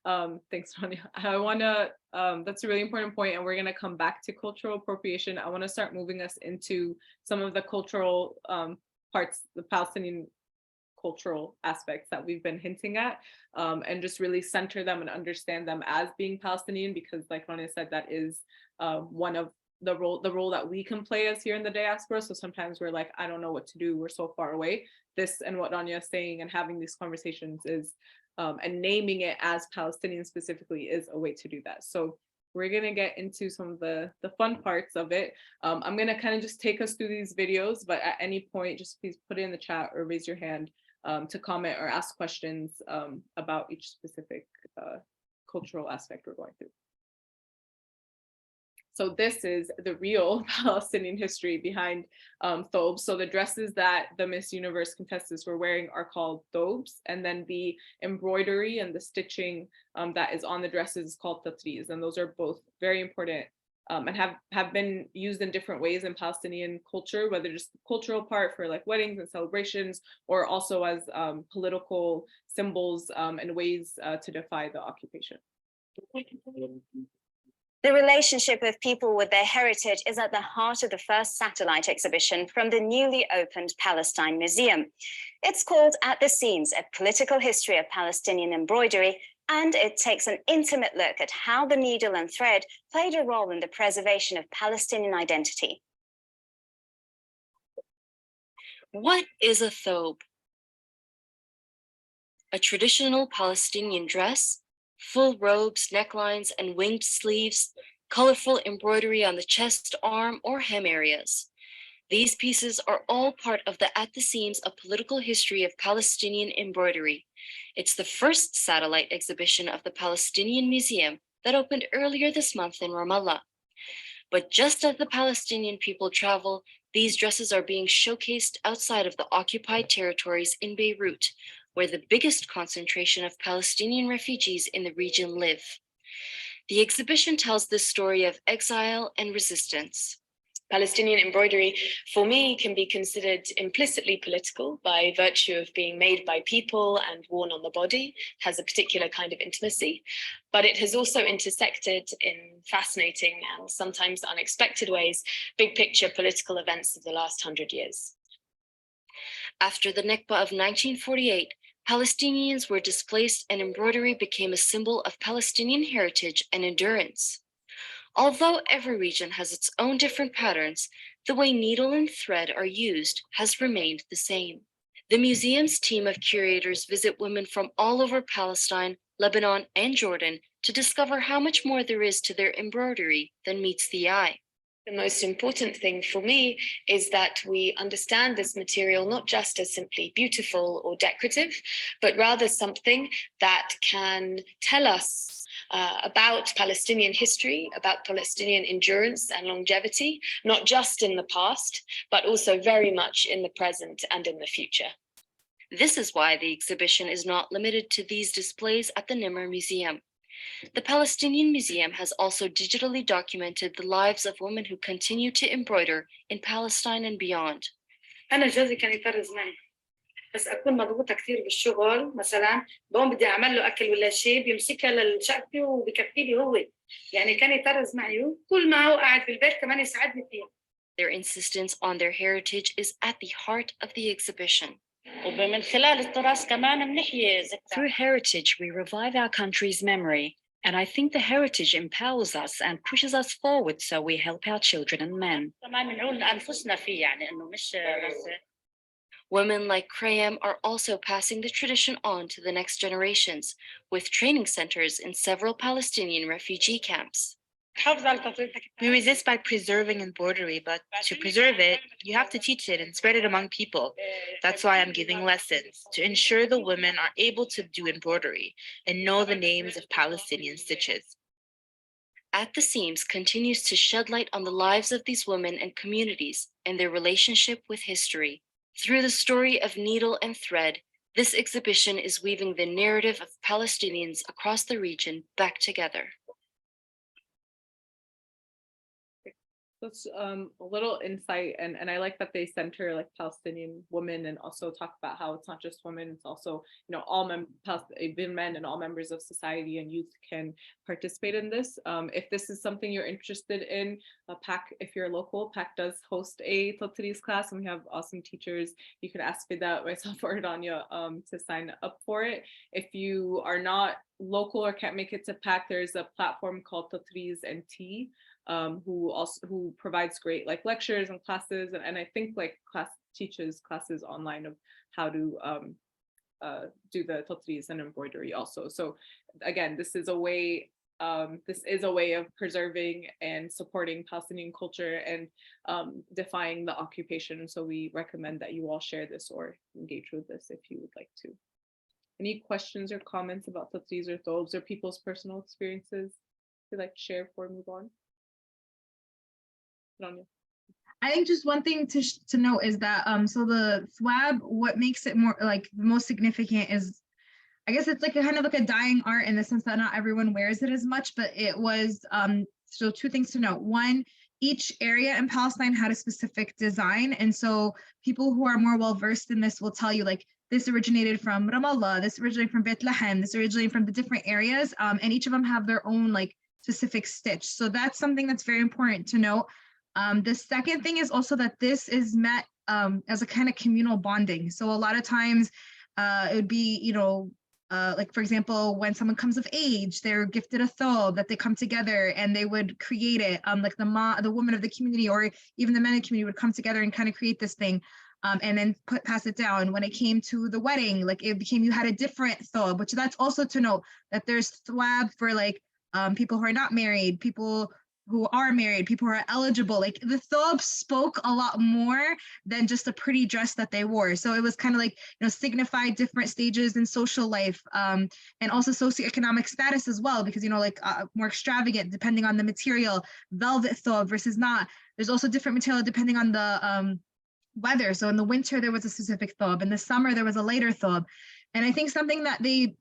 God. Thanks, Rania. I wanna, that's a really important point, and we're gonna come back to cultural appropriation. I wanna start moving us into some of the cultural parts, the Palestinian cultural aspects that we've been hinting at, and just really center them and understand them as being Palestinian, because like Rania said, that is one of the role that we can play as here in the diaspora. So sometimes we're like, I don't know what to do, we're so far away. This and what Rania is saying and having these conversations is, and naming it as Palestinian specifically is a way to do that. So we're gonna get into some of the fun parts of it. I'm gonna kind of just take us through these videos, but at any point, just please put it in the chat or raise your hand to comment or ask questions about each specific cultural aspect we're going through. So this is the real Palestinian history behind thobes. So the dresses that the Miss Universe contestants were wearing are called thobes, and then the embroidery and the stitching that is on the dresses is called tatris, and those are both very important and have been used in different ways in Palestinian culture, whether just the cultural part for like weddings and celebrations, or also as political symbols and ways to defy the occupation. The relationship of people with their heritage is at the heart of the first satellite exhibition from the newly opened Palestine Museum. It's called At the Seams, A Political History of Palestinian Embroidery, and it takes an intimate look at how the needle and thread played a role in the preservation of Palestinian identity. What is a thobe? A traditional Palestinian dress, full robes, necklines, and winged sleeves, colorful embroidery on the chest, arm, or hem areas. These pieces are all part of the At the Seams, A Political History of Palestinian Embroidery. It's the first satellite exhibition of the Palestinian Museum that opened earlier this month in Ramallah. But just as the Palestinian people travel, these dresses are being showcased outside of the occupied territories in Beirut, where the biggest concentration of Palestinian refugees in the region live. The exhibition tells the story of exile and resistance. Palestinian embroidery, for me, can be considered implicitly political by virtue of being made by people and worn on the body, has a particular kind of intimacy, but it has also intersected in fascinating and sometimes unexpected ways, big picture political events of the last 100 years. After the Nakba of 1948, Palestinians were displaced and embroidery became a symbol of Palestinian heritage and endurance. Although every region has its own different patterns, the way needle and thread are used has remained the same. The museum's team of curators visit women from all over Palestine, Lebanon, and Jordan to discover how much more there is to their embroidery than meets the eye. The most important thing for me is that we understand this material not just as simply beautiful or decorative, but rather something that can tell us about Palestinian history, about Palestinian endurance and longevity, not just in the past, but also very much in the present and in the future. This is why the exhibition is not limited to these displays at the Nimr Museum. The Palestinian Museum has also digitally documented the lives of women who continue to embroider in Palestine and beyond. أنا جوزي كان يطرز معي بس أكون مضغوطة كثير بالشغل مثلا بقوم بدي أعمل له أكل ولا شيء بيمسكها لشقتي وبكفي لي هو يعني كان يطرز معي كل ما هو قاعد بالبيت كمان يساعدني فيه. Their insistence on their heritage is at the heart of the exhibition. ومن خلال التراث كمان بنحيي ذكرى. Through heritage, we revive our country's memory. And I think the heritage empowers us and pushes us forward so we help our children and men. Women like Krayam are also passing the tradition on to the next generations, with training centers in several Palestinian refugee camps. We resist by preserving embroidery, but to preserve it, you have to teach it and spread it among people. That's why I'm giving lessons, to ensure the women are able to do embroidery and know the names of Palestinian stitches. At the Seams continues to shed light on the lives of these women and communities and their relationship with history. Through the story of needle and thread, this exhibition is weaving the narrative of Palestinians across the region back together. That's a little insight, and I like that they center like Palestinian women and also talk about how it's not just women, it's also, you know, all men and all members of society and youth can participate in this. If this is something you're interested in, PAC, if you're local, PAC does host a Totris class and we have awesome teachers. You can ask Fida, myself, or Danya to sign up for it. If you are not local or can't make it to PAC, there's a platform called Totris and Tea. Who provides great like lectures and classes, and I think like teaches classes online of how to do the totris and embroidery also. So again, this is a way of preserving and supporting Palestinian culture and defying the occupation. So we recommend that you all share this or engage with this if you would like to. Any questions or comments about totris or thobes or people's personal experiences you'd like to share before we move on? I think just one thing to note is that so the thwab, what makes it more like most significant is, I guess it's like a kind of like a dying art in the sense that not everyone wears it as much, but it was so two things to note. One, each area in Palestine had a specific design, and so people who are more well versed in this will tell you like this originated from Ramallah, this originated from Bethlehem, this originated from the different areas, and each of them have their own like specific stitch. So that's something that's very important to note. The second thing is also that this is met as a kind of communal bonding. So a lot of times it would be, like for example, when someone comes of age, they're gifted a thobe that they come together and they would create it. Like the woman of the community or even the men of the community would come together and kind of create this thing. And then pass it down. When it came to the wedding, like it became, you had a different thobe, which that's also to note that there's thwab for like people who are not married, people who are married, people who are eligible. Like the thobe spoke a lot more than just a pretty dress that they wore. So it was kind of like, signified different stages in social life and also socioeconomic status as well, because, more extravagant depending on the material, velvet thobe versus not. There's also different material depending on the weather. So in the winter, there was a specific thobe. In the summer, there was a lighter thobe. And I think something that they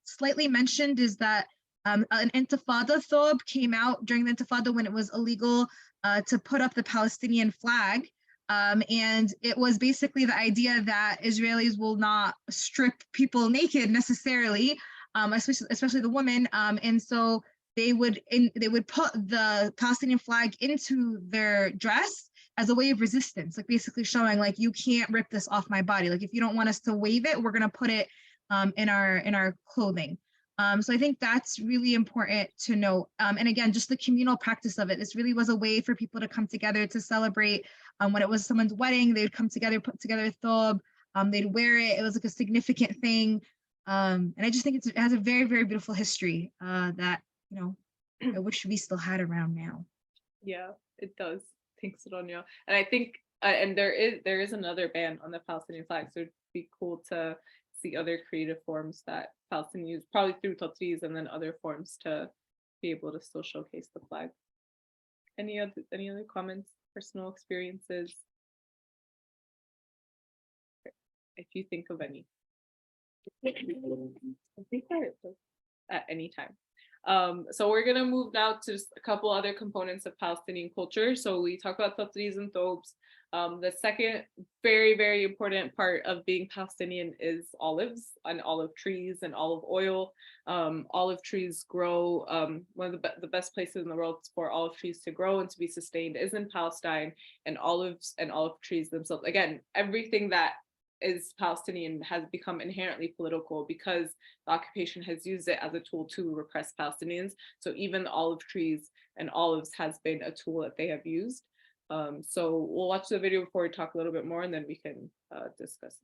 slightly mentioned is that an intifada thobe came out during the intifada when it was illegal to put up the Palestinian flag. And it was basically the idea that Israelis will not strip people naked necessarily, especially the women. And so they would put the Palestinian flag into their dress as a way of resistance, like basically showing like, you can't rip this off my body. Like if you don't want us to wave it, we're gonna put it in our clothing. So I think that's really important to note. And again, just the communal practice of it. This really was a way for people to come together to celebrate. When it was someone's wedding, they would come together, put together a thobe, they'd wear it. It was like a significant thing. And I just think it has a very, very beautiful history that, I wish we still had around now. Yeah, it does. Thanks, Sonia. And I think, and there is another ban on the Palestinian flag, so it'd be cool to see other creative forms that Palestinians use, probably through tatriz and then other forms to be able to still showcase the flag. Any other comments, personal experiences? If you think of any. I think at any time. So we're gonna move now to just a couple other components of Palestinian culture. So we talk about tatriz and thobes. The second very, very important part of being Palestinian is olives and olive trees and olive oil. Olive trees grow, one of the best places in the world for olive trees to grow and to be sustained is in Palestine, and olives and olive trees themselves. Again, everything that is Palestinian has become inherently political because the occupation has used it as a tool to repress Palestinians. So even the olive trees and olives has been a tool that they have used. So we'll watch the video before we talk a little bit more and then we can discuss.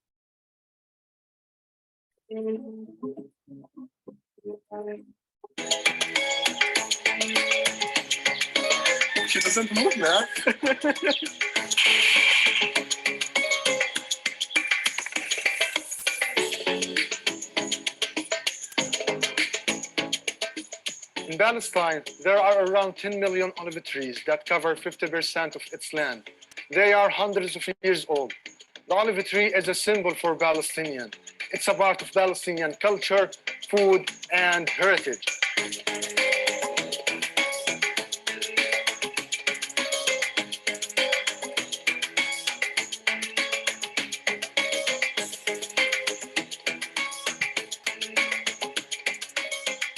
She doesn't move, man. In Palestine, there are around 10 million olive trees that cover 50% of its land. They are hundreds of years old. The olive tree is a symbol for Palestinian. It's a part of Palestinian culture, food, and heritage.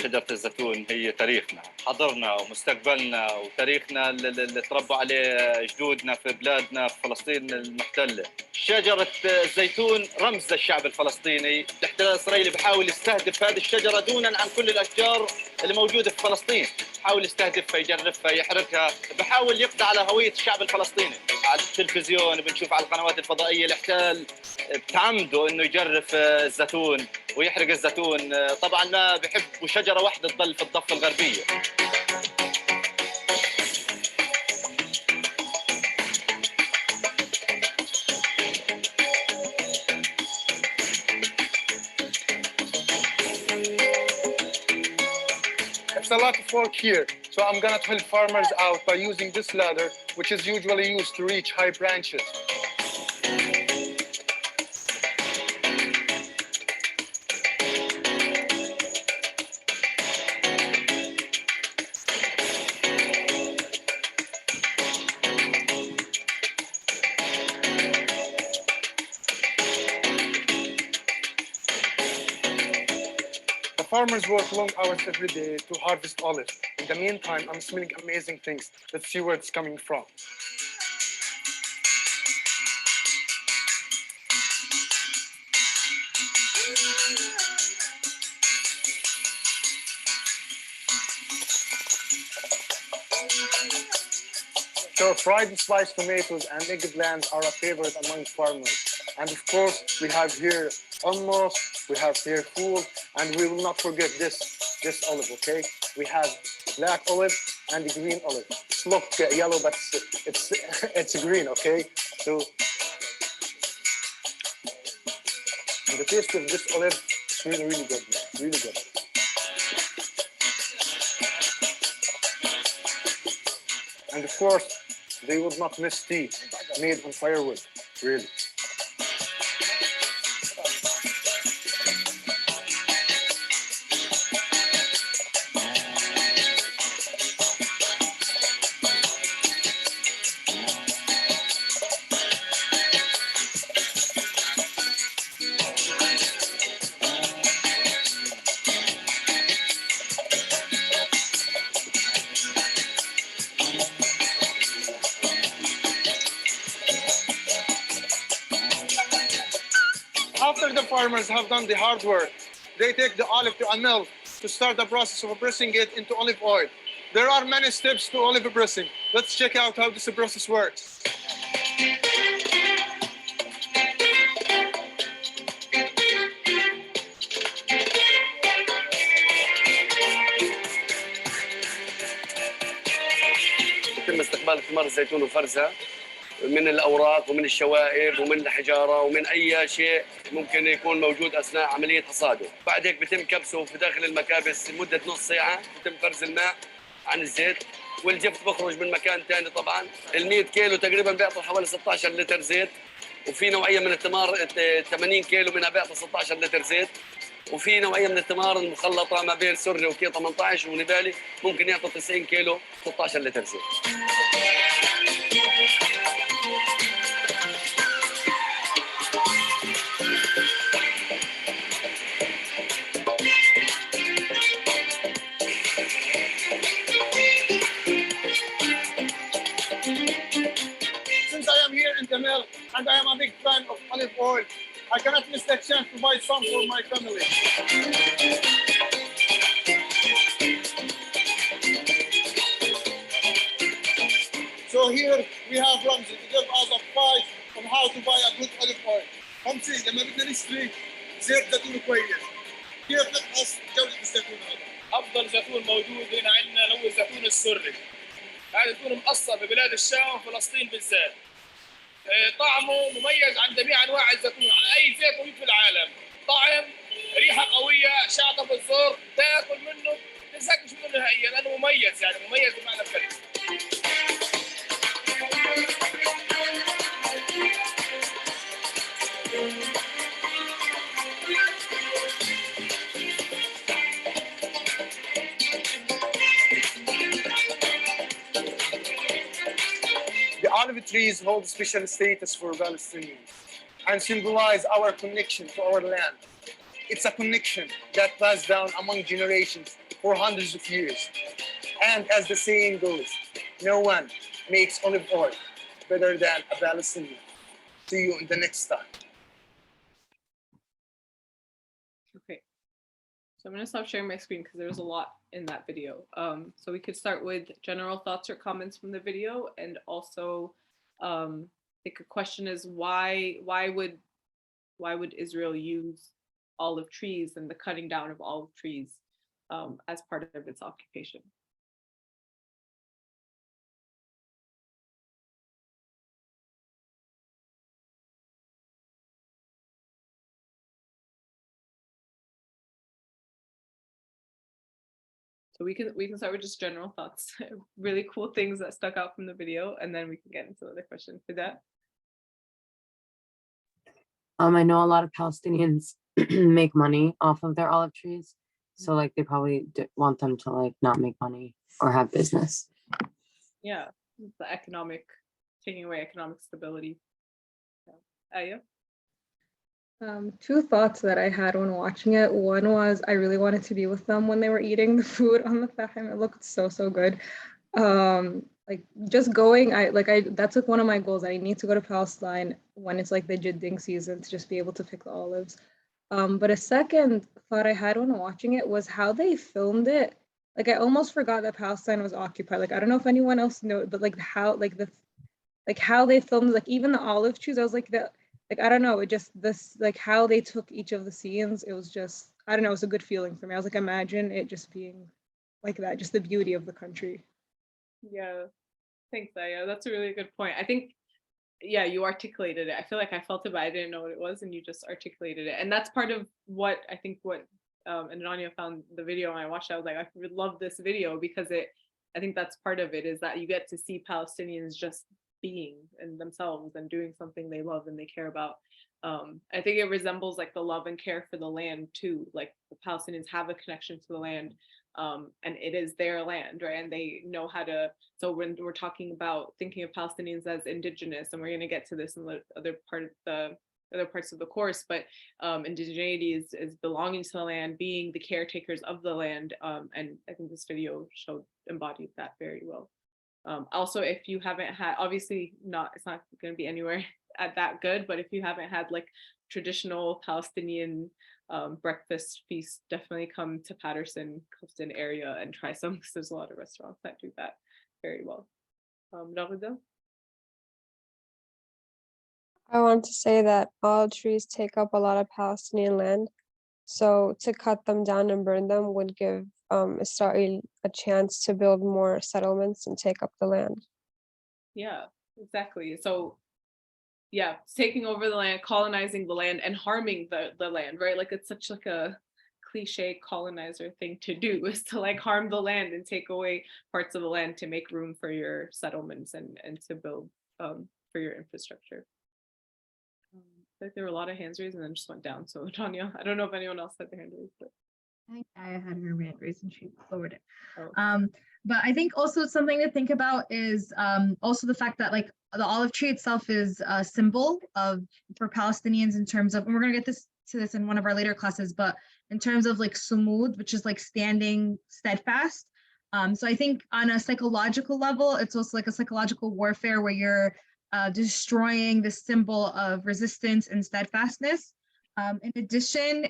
شجرة الزيتون هي تاريخنا، حضرنا ومستقبلنا وتاريخنا اللي تربى عليه جدودنا في بلادنا في فلسطين المحتلة. شجرة الزيتون رمز للشعب الفلسطيني، الاحتلال الإسرائيلي بحاول يستهدف هذه الشجرة دونا عن كل الأشجار اللي موجودة في فلسطين، بحاول يستهدفها، يجرفها، يحرقها، بحاول يقضي على هوية الشعب الفلسطيني. على التلفزيون بنشوف على القنوات الفضائية الاحتلال بتعمدوا انه يجرف الزيتون ويحرق الزيتون، طبعا ما بحبوا شجرة واحدة تضل في الضفة الغربية. It's a lot of work here, so I'm gonna help farmers out by using this ladder, which is usually used to reach high branches. Farmers work long hours every day to harvest olives. In the meantime, I'm smelling amazing things. Let's see where it's coming from. So fried and sliced tomatoes and eggplants are a favorite among farmers. And of course, we have here hummus, we have here fool, and we will not forget this olive, okay? We have black olive and green olive. It's look yellow, but it's it's green, okay? So and the taste of this olive is really, really good, man. Really good. And of course, they would not miss tea made on firewood, really. After the farmers have done the hard work, they take the olive to a mill to start the process of pressing it into olive oil. There are many steps to olive pressing. Let's check out how this process works. يتم استقبال ثمار الزيتون وفرزها من الأوراق ومن الشوائب ومن الحجارة ومن أي شيء ممكن يكون موجود أثناء عملية حصاده. بعد هيك بتم كبسه في داخل المكابس لمدة نص ساعة، بتم فرز الماء عن الزيت والجفت بخرج من مكان ثاني. طبعا ال 100 كيلو تقريبا بيعطي حوالي 16 لتر زيت، وفي نوعية من الثمار 80 كيلو منها بيعطي 16 لتر زيت، وفي نوعية من الثمار المخلطة ما بين سري وكي 18 ونبالي ممكن يعطي 90 كيلو 16 لتر زيت. Since I am here in the mill and I am a big fan of olive oil, I cannot miss the chance to buy some for my family. So here we have Ramzi to give us advice on how to buy a good olive oil. Ramzi, لما بدنا نشتري زيت زيتون كويس، كيف نفحص جودة الزيتون هذا؟ افضل زيتون موجود هنا عندنا اللي هو الزيتون السري. هذا يكون مقصر ببلاد الشام وفلسطين بالذات. طعمه مميز عن جميع انواع الزيتون، عن اي زيت موجود في العالم. طعم، ريحه قويه، شاطه في الزور، تاكل منه ما تزهقش منه نهائيا لانه مميز، يعني مميز بمعنى الكلمه. The olive trees hold special status for Palestinians and symbolize our connection to our land. It's a connection that passed down among generations for hundreds of years. And as the saying goes, no one makes olive oil better than a Palestinian. See you in the next time. Okay. So I'm going to stop sharing my screen because there was a lot in that video. So we could start with general thoughts or comments from the video, and also I think a question is why would Israel use olive trees and the cutting down of olive trees as part of its occupation? So we can start with just general thoughts, really cool things that stuck out from the video, and then we can get into the other question. For that, I know a lot of Palestinians make money off of their olive trees, so like they probably want them to like not make money or have business. Yeah, the economic, taking away economic stability. Yeah. Two thoughts that I had when watching it. One was I really wanted to be with them when they were eating the food on the fahim. It looked so, so good. Like just going, that's like one of my goals. I need to go to Palestine when it's like the jidding season to just be able to pick the olives. But a second thought I had when watching it was how they filmed it. Like I almost forgot that Palestine was occupied. Like I don't know if anyone else knows, but like how how they filmed like even the olive trees. I was like I don't know, it just this like how they took each of the scenes. It was just I don't know, it was a good feeling for me. I was like imagine it just being like that, just the beauty of the country. Yeah, thanks, Aya. That's a really good point. I think, yeah, you articulated it. I feel like I felt it, but I didn't know what it was, and you just articulated it. And that's part of what I think and Rania found the video and I watched it. I was like, I would love this video because I think that's part of it is that you get to see Palestinians just being in themselves and doing something they love and they care about. I think it resembles like the love and care for the land too. Like the Palestinians have a connection to the land. And it is their land, right? And they know how to, so when we're talking about thinking of Palestinians as indigenous, and we're going to get to this in the other parts of the course, but indigeneity is belonging to the land, being the caretakers of the land. And I think this video embodied that very well. Also, if you haven't had, obviously it's not going to be anywhere at that good, but if you haven't had like traditional Palestinian breakfast feast, definitely come to Patterson, Clifton area and try some because there's a lot of restaurants that do that very well. Narida? I want to say that olive trees take up a lot of Palestinian land. So to cut them down and burn them would give Israel a chance to build more settlements and take up the land. Yeah, exactly. So yeah, taking over the land, colonizing the land, and harming the land, right? Like it's such like a cliche colonizer thing to do is to like harm the land and take away parts of the land to make room for your settlements and to build for your infrastructure. I think there were a lot of hands raised and then just went down. So Tanya, I don't know if anyone else had their hand raised, but I think I had her hand raised and she lowered it. Oh. But I think also something to think about is also the fact that like the olive tree itself is a symbol for Palestinians in terms of, and we're gonna get to this in one of our later classes, but in terms of like sumud, which is like standing steadfast. So I think on a psychological level, it's also like a psychological warfare where you're destroying the symbol of resistance and steadfastness. In addition,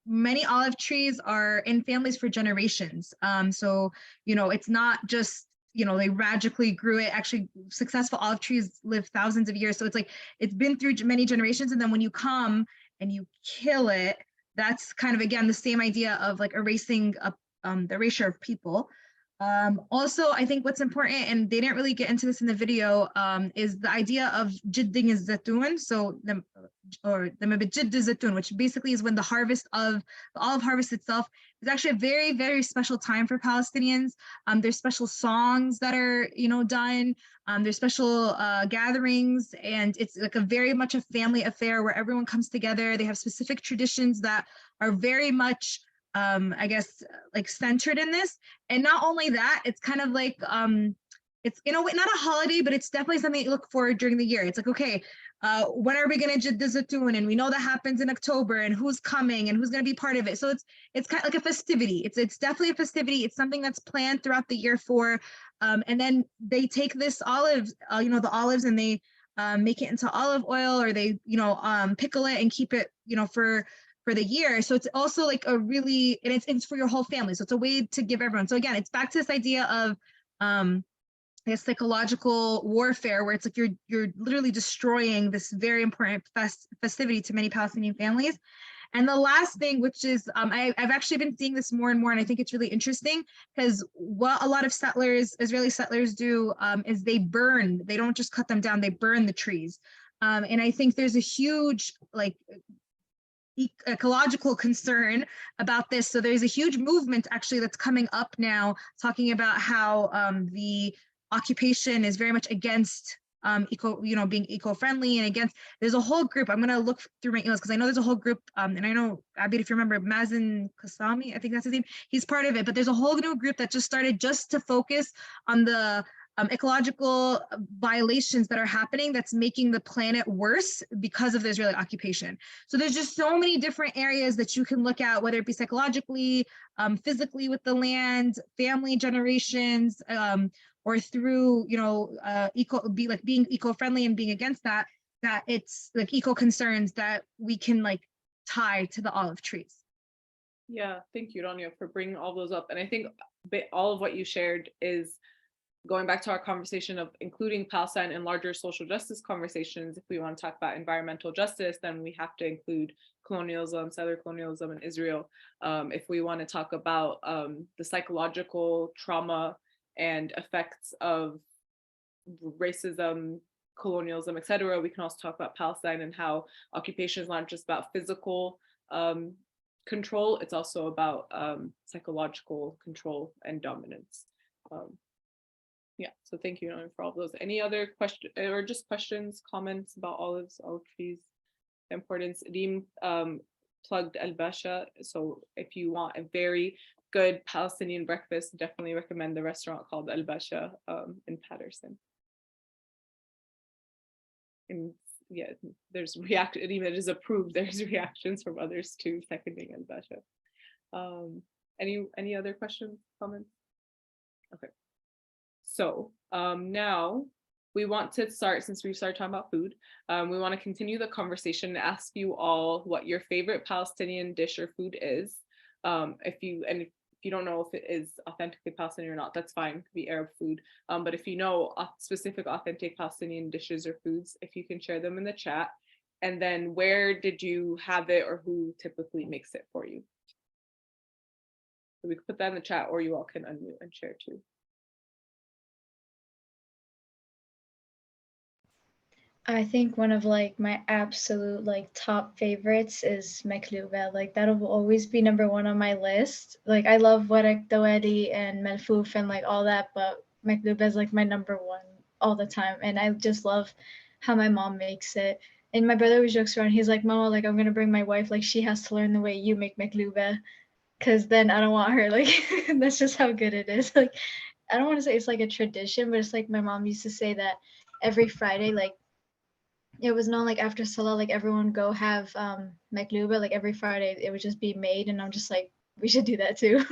many olive trees are in families for generations. So, it's not just, they magically grew it. Actually, successful olive trees live thousands of years. So it's like, it's been through many generations. And then when you come and you kill it, that's kind of, again, the same idea of like erasing the erasure of people. Also, I think what's important, and they didn't really get into this in the video, is the idea of jidding az-zatoon. So the jidd az-zatoon, which basically is when the olive harvest itself is actually a very, very special time for Palestinians. There's special songs that are, done. There's special gatherings, and it's like a very much a family affair where everyone comes together. They have specific traditions that are very much I guess like centered in this. And not only that, it's kind of like it's in a way not a holiday, but it's definitely something you look for during the year. It's like, okay, when are we gonna jidd az-zatoon? And we know that happens in October, and who's coming and who's gonna be part of it. So it's kind of like a festivity. It's definitely a festivity. It's something that's planned throughout the year and then they take this olives, the olives, and they make it into olive oil, or they pickle it and keep it for the year. So it's also like a really, and it's for your whole family. So it's a way to give everyone. So again, it's back to this idea of I guess psychological warfare, where it's like you're literally destroying this very important festivity to many Palestinian families. And the last thing, which is I've actually been seeing this more and more, and I think it's really interesting because what a lot of Israeli settlers do is they don't just cut them down, they burn the trees. And I think there's a huge ecological concern about this. So there's a huge movement actually that's coming up now talking about how the occupation is very much against being eco-friendly and against, there's a whole group. I'm gonna look through my emails because I know there's a whole group, and I know, Abid, if you remember, Mazen Kasami, I think that's his name, he's part of it, but there's a whole new group that just started just to focus on the ecological violations that are happening that's making the planet worse because of the Israeli occupation. So there's just so many different areas that you can look at, whether it be psychologically, physically with the land, family generations, or through, you know, being eco-friendly and being against that, that it's like eco concerns that we can like tie to the olive trees. Yeah, thank you, Rania, for bringing all those up. And I think all of what you shared is going back to our conversation of including Palestine in larger social justice conversations. If we want to talk about environmental justice, then we have to include colonialism, settler colonialism in Israel. If we want to talk about the psychological trauma and effects of racism, colonialism, etc., we can also talk about Palestine and how occupation is not just about physical control, it's also about psychological control and dominance. Yeah, so thank you, Noam, for all those. Any other questions or just questions, comments about olive trees, importance? Reem plugged Al Basha, so if you want a very good Palestinian breakfast, definitely recommend the restaurant called Al Basha in Patterson. And yeah, there's reaction, even it is approved, there's reactions from others too, seconding Al Basha. Any other questions, comments? Okay. So now we want to start, since we started talking about food, we want to continue the conversation and ask you all what your favorite Palestinian dish or food is. If you don't know if it is authentically Palestinian or not, that's fine, it could be Arab food. But if you know specific authentic Palestinian dishes or foods, if you can share them in the chat. And then where did you have it or who typically makes it for you? So we could put that in the chat, or you all can unmute and share too. I think one of like my absolute like top favorites is meklube. Like that'll always be number one on my list. Like I love warek dawali and melfouf and like all that, but meklube is like my number one all the time. And I just love how my mom makes it. And my brother always jokes around. He's like, "Mama, like I'm gonna bring my wife. Like she has to learn the way you make meklube, because then I don't want her like that's just how good it is." Like I don't want to say it's like a tradition, but it's like my mom used to say that every Friday, like it was known like after Salah, like everyone go have meklube, like every Friday it would just be made, and I'm just like, we should do that too.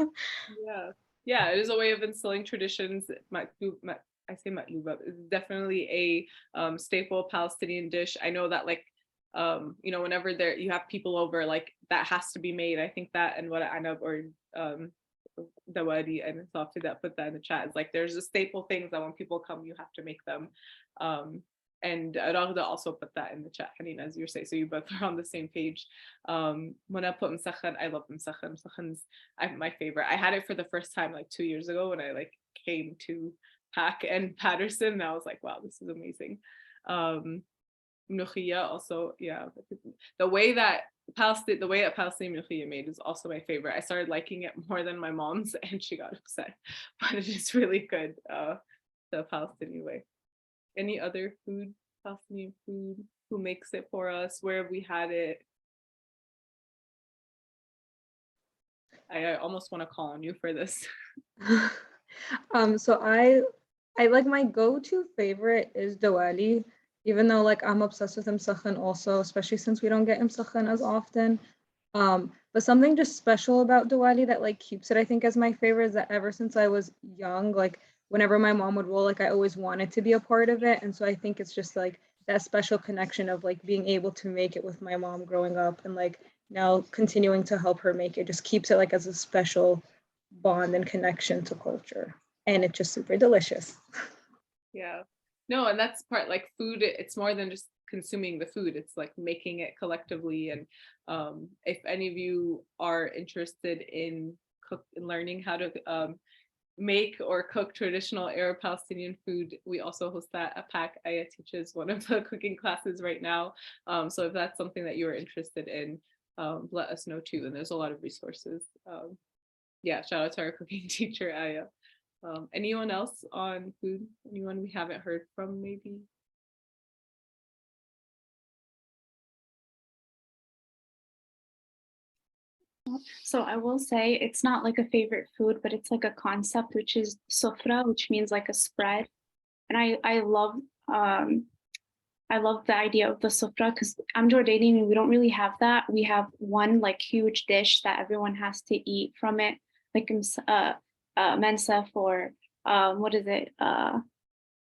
Yeah, it is a way of instilling traditions. I say matluba is definitely a staple Palestinian dish. I know that like you know, whenever you have people over, like that has to be made. I think that and what I know, or Dawadi and Safi that put that in the chat, is like there's a staple things that when people come you have to make them. And Ragda also put that in the chat, Hanina, as you say, so you both are on the same page. When I put msakhan, I love msakhan. Msakhan's my favorite. I had it for the first time like 2 years ago when I like came to PAC and Patterson, and I was like, wow, this is amazing. Mnukhia also, yeah, the way that Palestinian mnukhia made is also my favorite. I started liking it more than my mom's, and she got upset, but it is really good, the Palestinian way. Any other food, Palestinian food, who makes it for us? Where have we had it? I almost want to call on you for this. So I like, my go-to favorite is Dawali, even though like I'm obsessed with msakhan also, especially since we don't get msakhan as often. But something just special about Dawali that like keeps it, I think, as my favorite is that ever since I was young, like whenever my mom would roll, like I always wanted to be a part of it. And so I think it's just like that special connection of like being able to make it with my mom growing up, and like now continuing to help her make it just keeps it like as a special bond and connection to culture. And it's just super delicious. Yeah, no, and that's part, like food, it's more than just consuming the food, it's like making it collectively. And if any of you are interested in learning how to make or cook traditional Arab Palestinian food, we also host that at PAC. Aya teaches one of the cooking classes right now. So if that's something that you're interested in, let us know too. And there's a lot of resources. Yeah, shout out to our cooking teacher, Aya. Anyone else on food? Anyone we haven't heard from maybe? So I will say it's not like a favorite food, but it's like a concept, which is sofra, which means like a spread. And I love the idea of the sufra because I'm Jordanian and we don't really have that. We have one like huge dish that everyone has to eat from it, like mensaf or what is it?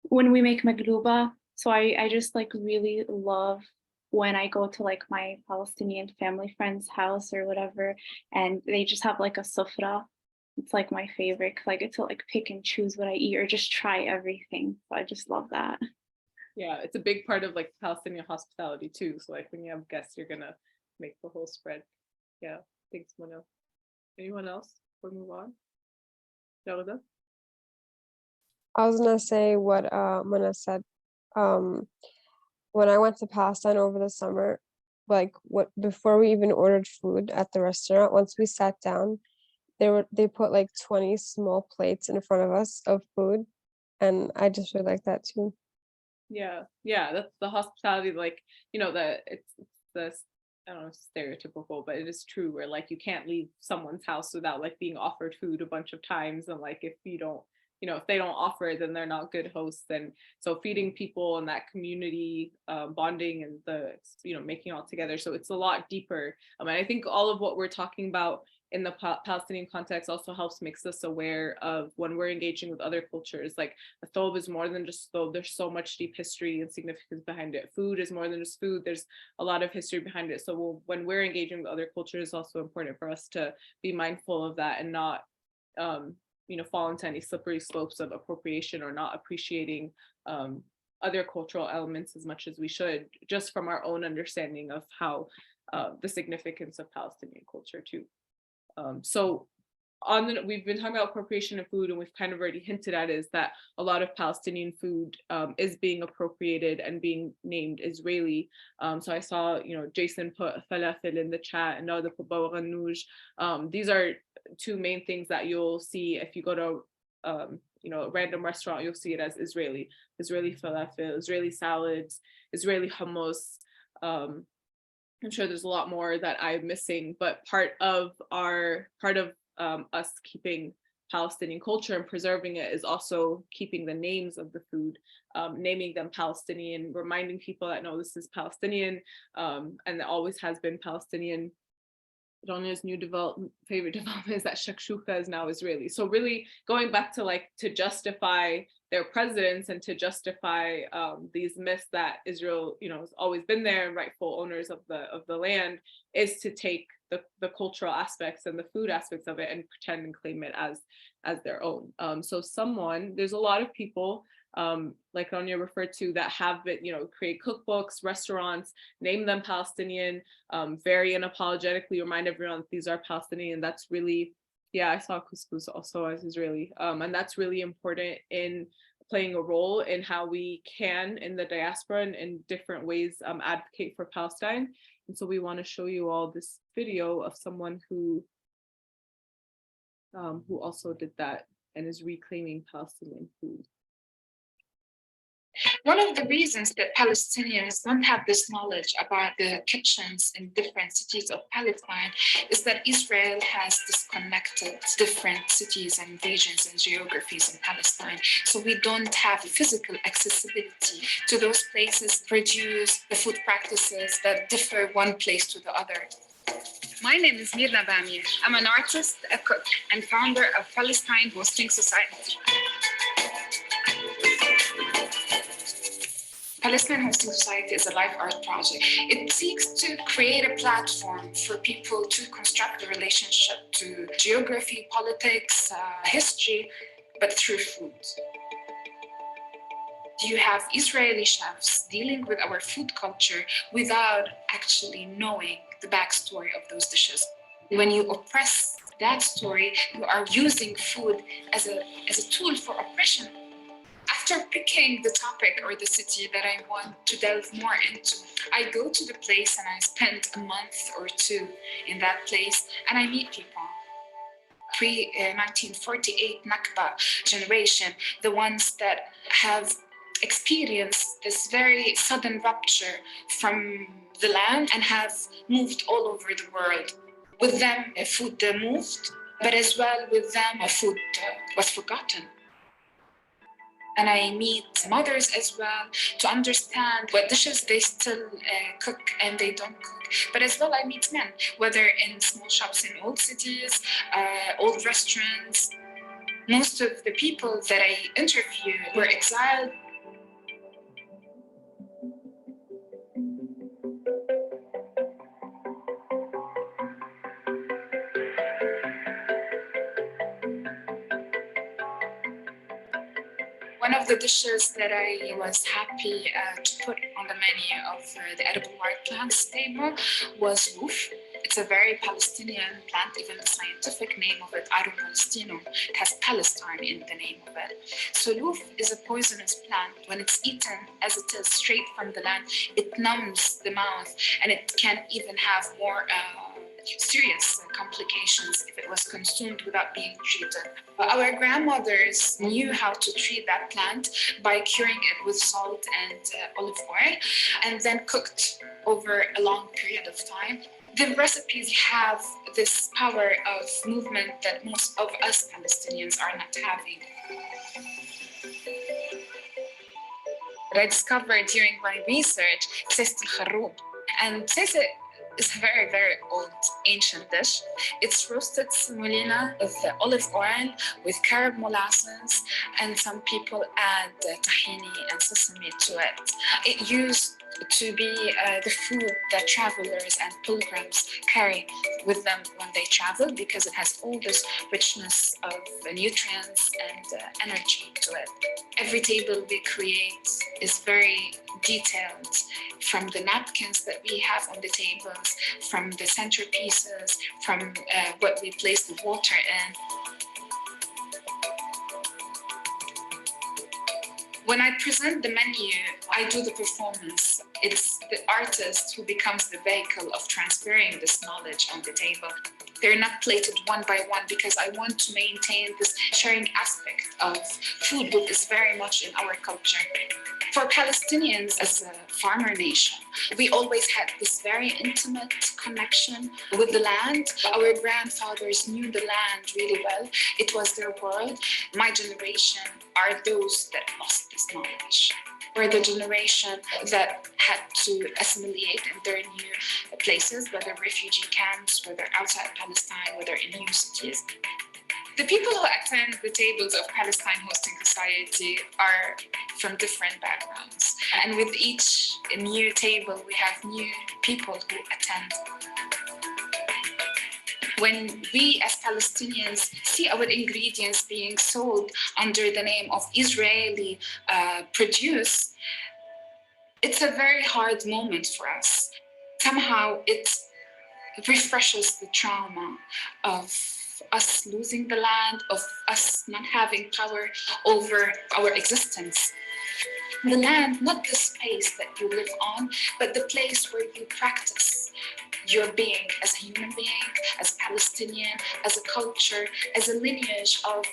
When we make magluba. So I just like really love when I go to like my Palestinian family friend's house or whatever, and they just have like a sufra. It's like my favorite because I get to like pick and choose what I eat or just try everything. So I just love that. Yeah, it's a big part of like Palestinian hospitality too. So like when you have guests, you're gonna make the whole spread. Yeah, thanks, Mona. Anyone else before we move on? Jawada? I was gonna say what Mona said. When I went to Palestine over the summer, like before we even ordered food at the restaurant, once we sat down, they put like 20 small plates in front of us of food, and I just really like that too. Yeah, that's the hospitality, like, you know, it's the, I don't know, stereotypical, but it is true where like you can't leave someone's house without like being offered food a bunch of times, and like if you don't, you know, if they don't offer it, then they're not good hosts. And so feeding people and that community bonding and the, you know, making it all together. So it's a lot deeper. And I think all of what we're talking about in the Palestinian context also helps makes us aware of when we're engaging with other cultures. Like a thobe is more than just thobe. There's so much deep history and significance behind it. Food is more than just food. There's a lot of history behind it. So when we're engaging with other cultures, it's also important for us to be mindful of that and not you know, fall into any slippery slopes of appropriation or not appreciating other cultural elements as much as we should, just from our own understanding of how the significance of Palestinian culture too. So we've been talking about appropriation of food, and we've kind of already hinted at is that a lot of Palestinian food is being appropriated and being named Israeli. So I saw, you know, Jason put falafel in the chat and Nada put baba ghanoush. These are two main things that you'll see if you go to you know, a random restaurant. You'll see it as Israeli falafel, Israeli salads, Israeli hummus. I'm sure there's a lot more that I'm missing, but part of us keeping Palestinian culture and preserving it is also keeping the names of the food, naming them Palestinian, reminding people that no, this is Palestinian, and it always has been Palestinian. Rania's favorite development is that shakshuka is now Israeli. So really going back to like to justify their presidents and to justify these myths that Israel, you know, has always been there and rightful owners of the land, is to take the cultural aspects and the food aspects of it and pretend and claim it as their own. So there's a lot of people like Rania referred to that have been, you know, create cookbooks, restaurants, name them Palestinian, very unapologetically remind everyone that these are Palestinian. That's really, yeah, I saw couscous also as Israeli. And that's really important in playing a role in how we can in the diaspora and in different ways advocate for Palestine. And so we want to show you all this video of someone who also did that and is reclaiming Palestinian food. One of the reasons that Palestinians don't have this knowledge about the kitchens in different cities of Palestine is that Israel has disconnected different cities and regions and geographies in Palestine. So we don't have physical accessibility to those places, produce the food practices that differ one place to the other. My name is Mirna Bamir. I'm an artist, a cook, and founder of Palestine Hosting Society. Palestine Hosting Society is a live art project. It seeks to create a platform for people to construct a relationship to geography, politics, history, but through food. You have Israeli chefs dealing with our food culture without actually knowing the backstory of those dishes. When you oppress that story, you are using food as a tool for oppression. After picking the topic or the city that I want to delve more into, I go to the place and I spend a month or two in that place and I meet people. Pre-1948 Nakba generation, the ones that have experienced this very sudden rupture from the land and have moved all over the world. With them, food moved, but as well with them, food was forgotten. And I meet mothers as well to understand what dishes they still cook and they don't cook. But as well, I meet men, whether in small shops in old cities, old restaurants. Most of the people that I interviewed were exiled. One of the dishes that I was happy to put on the menu of the edible white plants table was loof. It's a very Palestinian plant, even the scientific name of it, Arum palestinum, it has Palestine in the name of it. So loof is a poisonous plant. When it's eaten as it is straight from the land, it numbs the mouth and it can even have more serious complications if it was consumed without being treated. Our grandmothers knew how to treat that plant by curing it with salt and olive oil and then cooked over a long period of time. The recipes have this power of movement that most of us Palestinians are not having. I discovered during my research Sest al-Kharroub. And Sest is a very, very old ancient dish. It's roasted semolina with olive oil, with carob molasses, and some people add tahini and sesame to it. It used to be the food that travelers and pilgrims carry with them when they travel because it has all this richness of nutrients and energy to it. Every table we create is very detailed, from the napkins that we have on the tables, from the centerpieces, from what we place the water in. When I present the menu, I do the performance. It's the artist who becomes the vehicle of transferring this knowledge on the table. They're not plated one by one because I want to maintain this sharing aspect of food, which is very much in our culture. For Palestinians as a farmer nation, we always had this very intimate connection with the land. Our grandfathers knew the land really well. It was their world. My generation are those that lost this knowledge. We're the generation that had to assimilate in their new places, whether refugee camps, whether outside Palestine, whether in new cities. The people who attend the tables of Palestine Hosting Society are from different backgrounds. And with each new table, we have new people who attend. When we as Palestinians see our ingredients being sold under the name of Israeli produce, it's a very hard moment for us. Somehow it refreshes the trauma of us losing the land, of us not having power over our existence. The land, not the space that you live on, but the place where you practice your being as a human being, as a Palestinian, as a culture, as a lineage of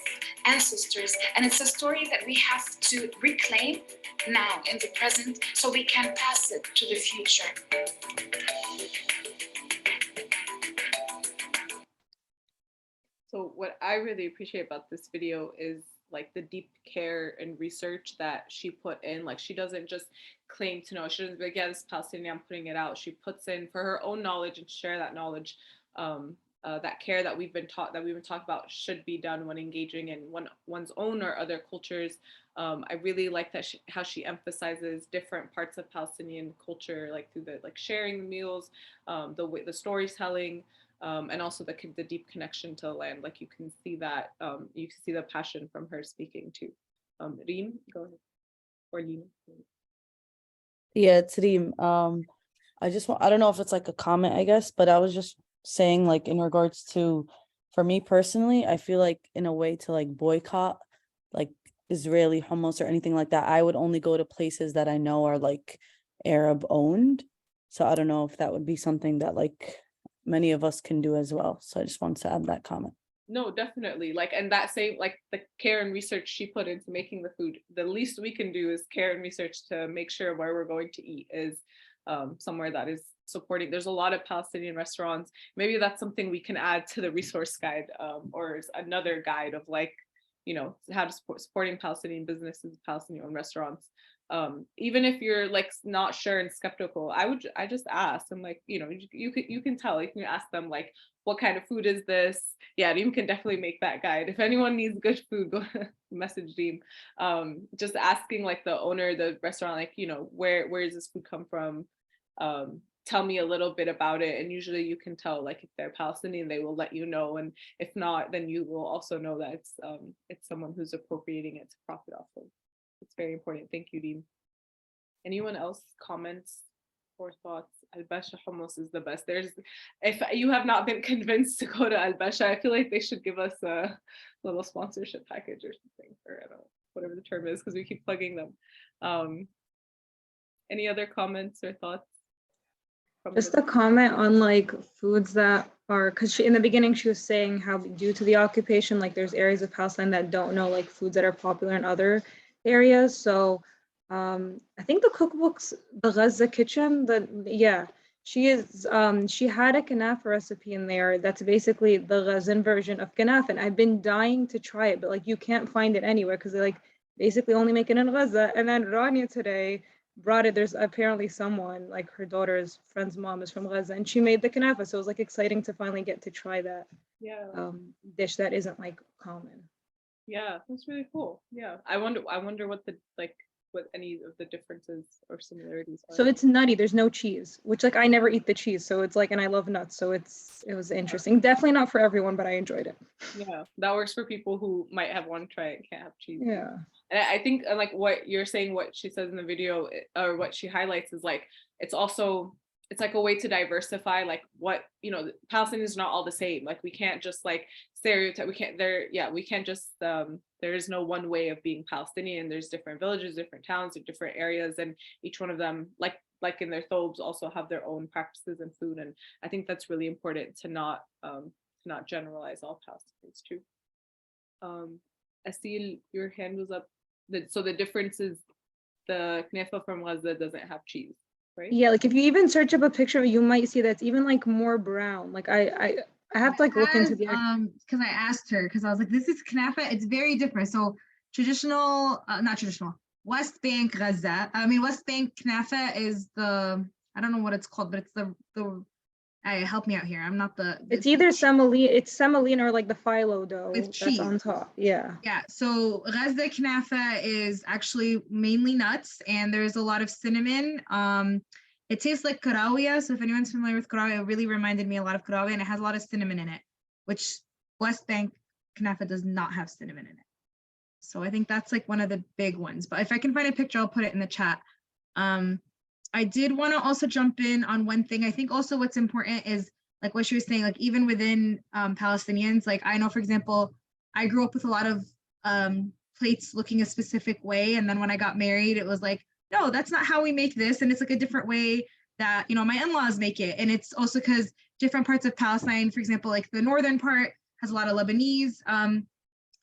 ancestors. And it's a story that we have to reclaim now in the present so we can pass it to the future. So what I really appreciate about this video is like the deep care and research that she put in. Like she doesn't just claim to know, she doesn't be like, yeah, this is Palestinian, I'm putting it out. She puts in for her own knowledge and share that knowledge. That care that we've been taught, that we've been talking about should be done when engaging in one's own or other cultures. I really like that how she emphasizes different parts of Palestinian culture, like through the sharing the meals, the storytelling, and also the deep connection to the land. Like you can see that, you can see the passion from her speaking too. Reem, go ahead. Or Lina. Yeah, it's Reem. I don't know if it's like a comment, I guess, but I was just saying, like, in regards to, for me personally, I feel like in a way to like boycott like Israeli hummus or anything like that, I would only go to places that I know are like Arab owned. So I don't know if that would be something that like many of us can do as well. So I just wanted to add that comment. No, definitely. Like, and that same, like the care and research she put into making the food, the least we can do is care and research to make sure where we're going to eat is somewhere that is supporting. There's a lot of Palestinian restaurants. Maybe that's something we can add to the resource guide, or another guide of like, you know, how to supporting Palestinian businesses, Palestinian-owned restaurants. Even if you're like not sure and skeptical, I just ask. I'm like, you know, you can tell, you can ask them like, what kind of food is this? Yeah, Deem can definitely make that guide. If anyone needs good food, go message Deem. Just asking like the owner of the restaurant, like, you know, where does this food come from? Tell me a little bit about it. And usually you can tell, like, if they're Palestinian, they will let you know. And if not, then you will also know that it's someone who's appropriating it to profit off of. It's very important. Thank you, Deem. Anyone else comments or thoughts? Al-Basha hummus is the best. If you have not been convinced to go to Al-Basha, I feel like they should give us a little sponsorship package or something, or I don't know, whatever the term is, because we keep plugging them. Any other comments or thoughts? Just a comment on like foods that are, because in the beginning she was saying how due to the occupation, like there's areas of Palestine that don't know like foods that are popular in other areas. So I think the cookbooks, the Gaza kitchen, she had a kanafa recipe in there that's basically the Gazan version of kanafa, and I've been dying to try it, but like you can't find it anywhere because they like basically only make it in Gaza. And then Rania today brought it. There's apparently someone, like her daughter's friend's mom is from Gaza, and she made the kanafa, so it was like exciting to finally get to try that dish that isn't like common. Yeah, that's really cool. Yeah, I wonder what any of the differences or similarities are. So it's nutty. There's no cheese, which like I never eat the cheese, so it's like, and I love nuts, so it was interesting. Definitely not for everyone, but I enjoyed it. Yeah, that works for people who might have one try it, can't have cheese. Yeah. And I think like what you're saying, what she says in the video, or what she highlights is like, it's like a way to diversify, like what, you know, Palestinians are not all the same. Like we can't just like stereotype, we can't just, there is no one way of being Palestinian. There's different villages, different towns, or different areas, and each one of them, like in their thobes, also have their own practices and food. And I think that's really important to not generalize all Palestinians too. Asil, your hand was up. So the difference is the knefa from Gaza doesn't have cheese, right? Yeah, like if you even search up a picture, you might see that's even like more brown. Like I have to like look into the because I asked her, because I was like, this is knafa, it's very different. So traditional, not traditional, West Bank Gaza. I mean, West Bank knafa is I don't know what it's called, but it's the help me out here. I'm not it's either semolina or like the phyllo dough with cheese that's on top. Yeah. Yeah. So Gaza knafa is actually mainly nuts, and there's a lot of cinnamon. It tastes like karawiyah. So if anyone's familiar with karawiyah, it really reminded me a lot of karawiyah, and it has a lot of cinnamon in it, which West Bank knafa does not have cinnamon in it. So I think that's like one of the big ones. But if I can find a picture, I'll put it in the chat. I did want to also jump in on one thing. I think also what's important is like what she was saying, like even within Palestinians, like I know, for example, I grew up with a lot of plates looking a specific way. And then when I got married, it was like, no, that's not how we make this. And it's like a different way that, you know, my in-laws make it. And it's also because different parts of Palestine, for example, like the northern part has a lot of Lebanese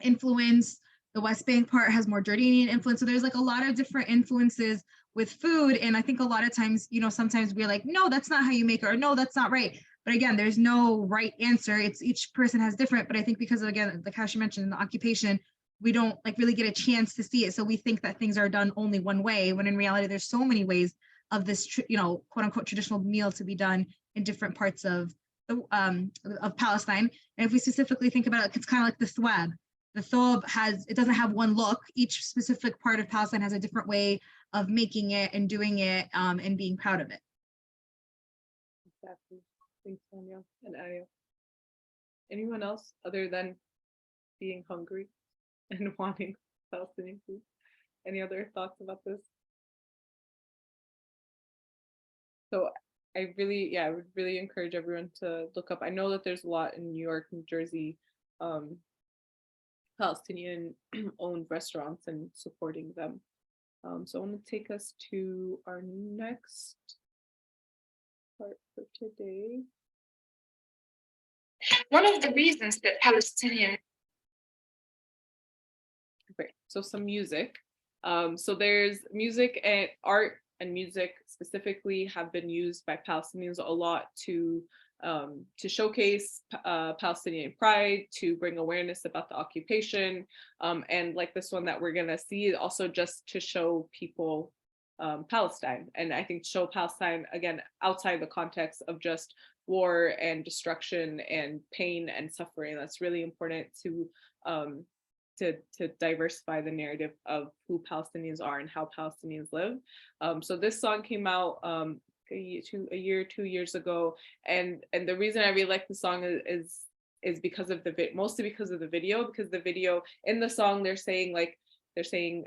influence. The West Bank part has more Jordanian influence. So there's like a lot of different influences with food. And I think a lot of times, you know, sometimes we're like, no, that's not how you make it, or no, that's not right. But again, there's no right answer. It's each person has different, but I think because of, again, like how she mentioned in the occupation, we don't like really get a chance to see it. So we think that things are done only one way, when in reality, there's so many ways of this, you know, quote unquote, traditional meal to be done in different parts of Palestine. And if we specifically think about it, it's kind of like the thwab. The thob it doesn't have one look. Each specific part of Palestine has a different way of making it and doing it and being proud of it. Exactly. Thanks, Sonia and Arya. Anyone else other than being hungry and wanting Palestinian food? Any other thoughts about this? So I would really encourage everyone to look up. I know that there's a lot in New York, New Jersey, Palestinian owned restaurants and supporting them. So I want to take us to our next part for today. One of the reasons that Palestinian. Great. So some music. So there's music and art and music specifically have been used by Palestinians a lot to to showcase Palestinian pride, to bring awareness about the occupation, and like this one that we're gonna see, also just to show people Palestine. And I think show Palestine, again, outside the context of just war and destruction and pain and suffering. That's really important to diversify the narrative of who Palestinians are and how Palestinians live. So this song came out a year, 2 years ago, and the reason I really like the song is because of mostly because of the video, because the video in the song they're saying,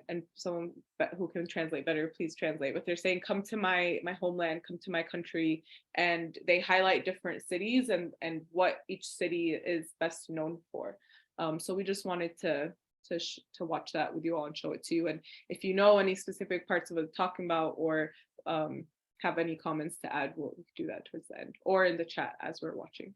and someone who can translate better, please translate, but they're saying, come to my homeland, come to my country, and they highlight different cities and what each city is best known for. So we just wanted to watch that with you all and show it to you. And if you know any specific parts of what we're talking about, or have any comments to add, we can do that towards the end or in the chat as we're watching.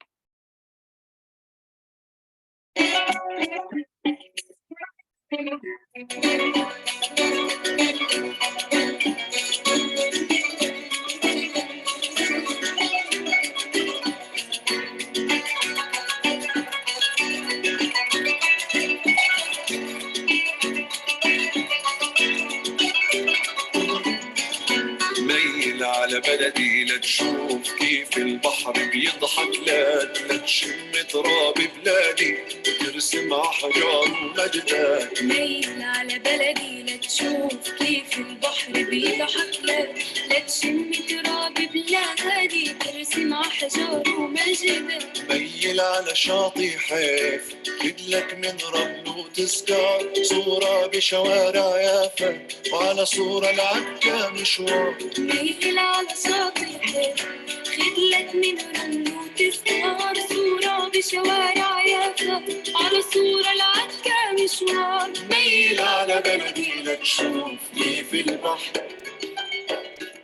ميل على بلدي لتشوف كيف البحر بيضحك لا تشم تراب بلادي وترسم أحجار ومجدات. ميل على بلدي لتشوف كيف البحر بيضحك لا تشم تراب بلادي ترسم أحجار ومجدات. ميل على شاطئ حيف بدلك من رمل وتذكار صورة بشوارع يافا وعلى صورة العكا مشوار. ميل على شاطئ حيف خدلك من رمل وتذكار صورة بشوارع يافا على صورة العكا مشوار. ميل على بلدي لتشوف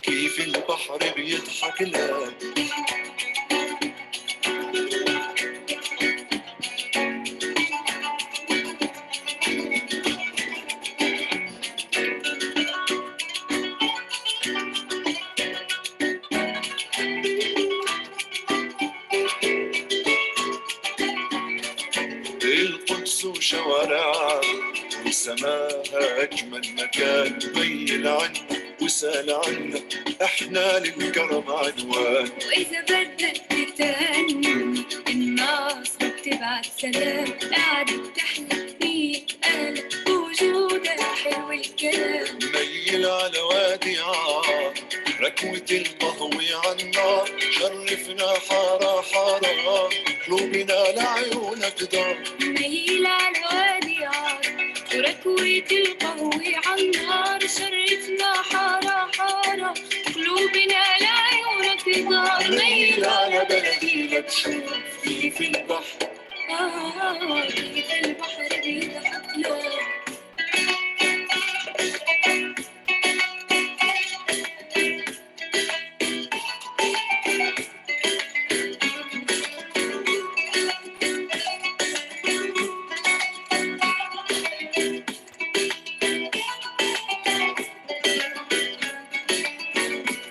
كيف البحر بيضحك لك. القدس وشوارعها وسماها أجمل مكان. ميل عنا وسال عنا احنا للكرم عنوان. وإذا بدك تتهنى الناس بتبعت سلام قاعدة بتحلى فيك أنا بوجودك حلو الكلام. ميل على وادي عار ركوة القهوة عالنار شرفنا حارة حارة قلوبنا لعيونك دار. ميل على وادي عار وركوة القهوة عالنار شرفنا حارة حارة قلوبنا لعيونك دار. ميل على بلدي لتشوف كيف البحر كيف البحر بيضحك لك.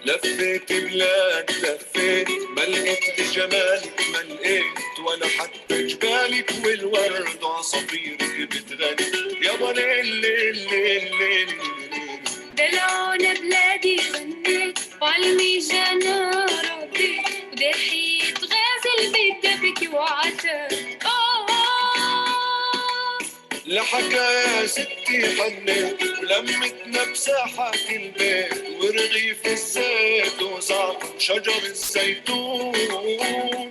لفيت بلاد لفيت ما لقيت بجمالك ما لقيت ولا حتى جبالك والورد وعصافيرك بتغني يابا ليل دلعونا بلادي غنيت وعالميجانا رديت ودحيت غازل بيت بكي وعتاب. لحكايا ستي حنيت ولمتنا بساحات البيت ورغيف الزيت وزعتر شجر الزيتون.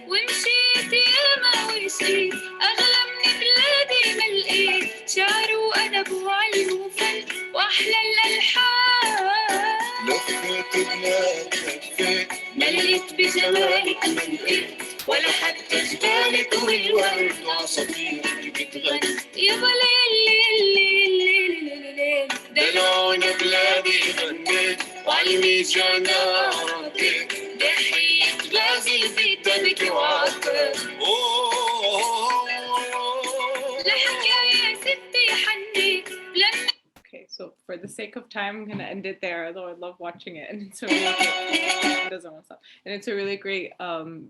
ومشيت ياما ومشيت أغلى من بلادي ما لقيت شعر وأدب وعلم وفن وأحلى الألحان. لفيت بلاد لفيت ما لقيت بجمالك ما لقيت ولا حتى جبالك والورد وعصافيرك بتغني يابا ليل دلعونا بلادي غنيت وعالميجانا رديت دحيت غازل بيت بكي وعتاب. لحكايا ستي حنيت لما. Okay, so for the sake of time, I'm gonna end it there, although I love watching it, and it's a really great, it doesn't want to stop. And it's a really great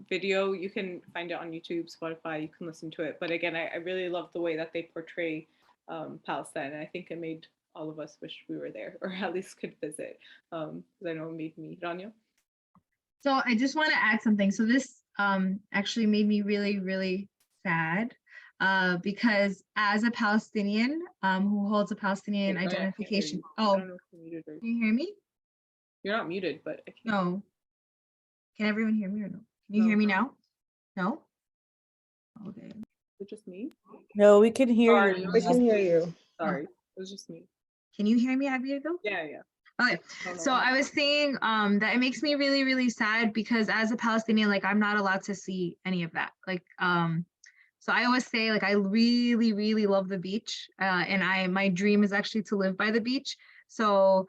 video. You can find it on YouTube, Spotify. You can listen to it. But again, I really love the way that they portray Palestine, and I think it made all of us wish we were there, or at least could visit. Because I know it made me. Rania? So I just want to add something. So this actually made me really, really sad because as a Palestinian who holds a Palestinian Wait, Rania, I can't hear identification. you. I Oh, don't know if you're muted or can you hear me? you're not muted, but I can't. No. Can everyone hear me or no? Can you No. hear me now? No? Okay. Is it just me? No, we can hear Sorry, you. it was just hear me. you. Sorry, it was just me. Can you hear me, Abigail? Yeah, yeah. Okay, so I was saying that it makes me really, really sad because as a Palestinian, like I'm not allowed to see any of that. Like, so I always say like I really, really love the beach, and my dream is actually to live by the beach. So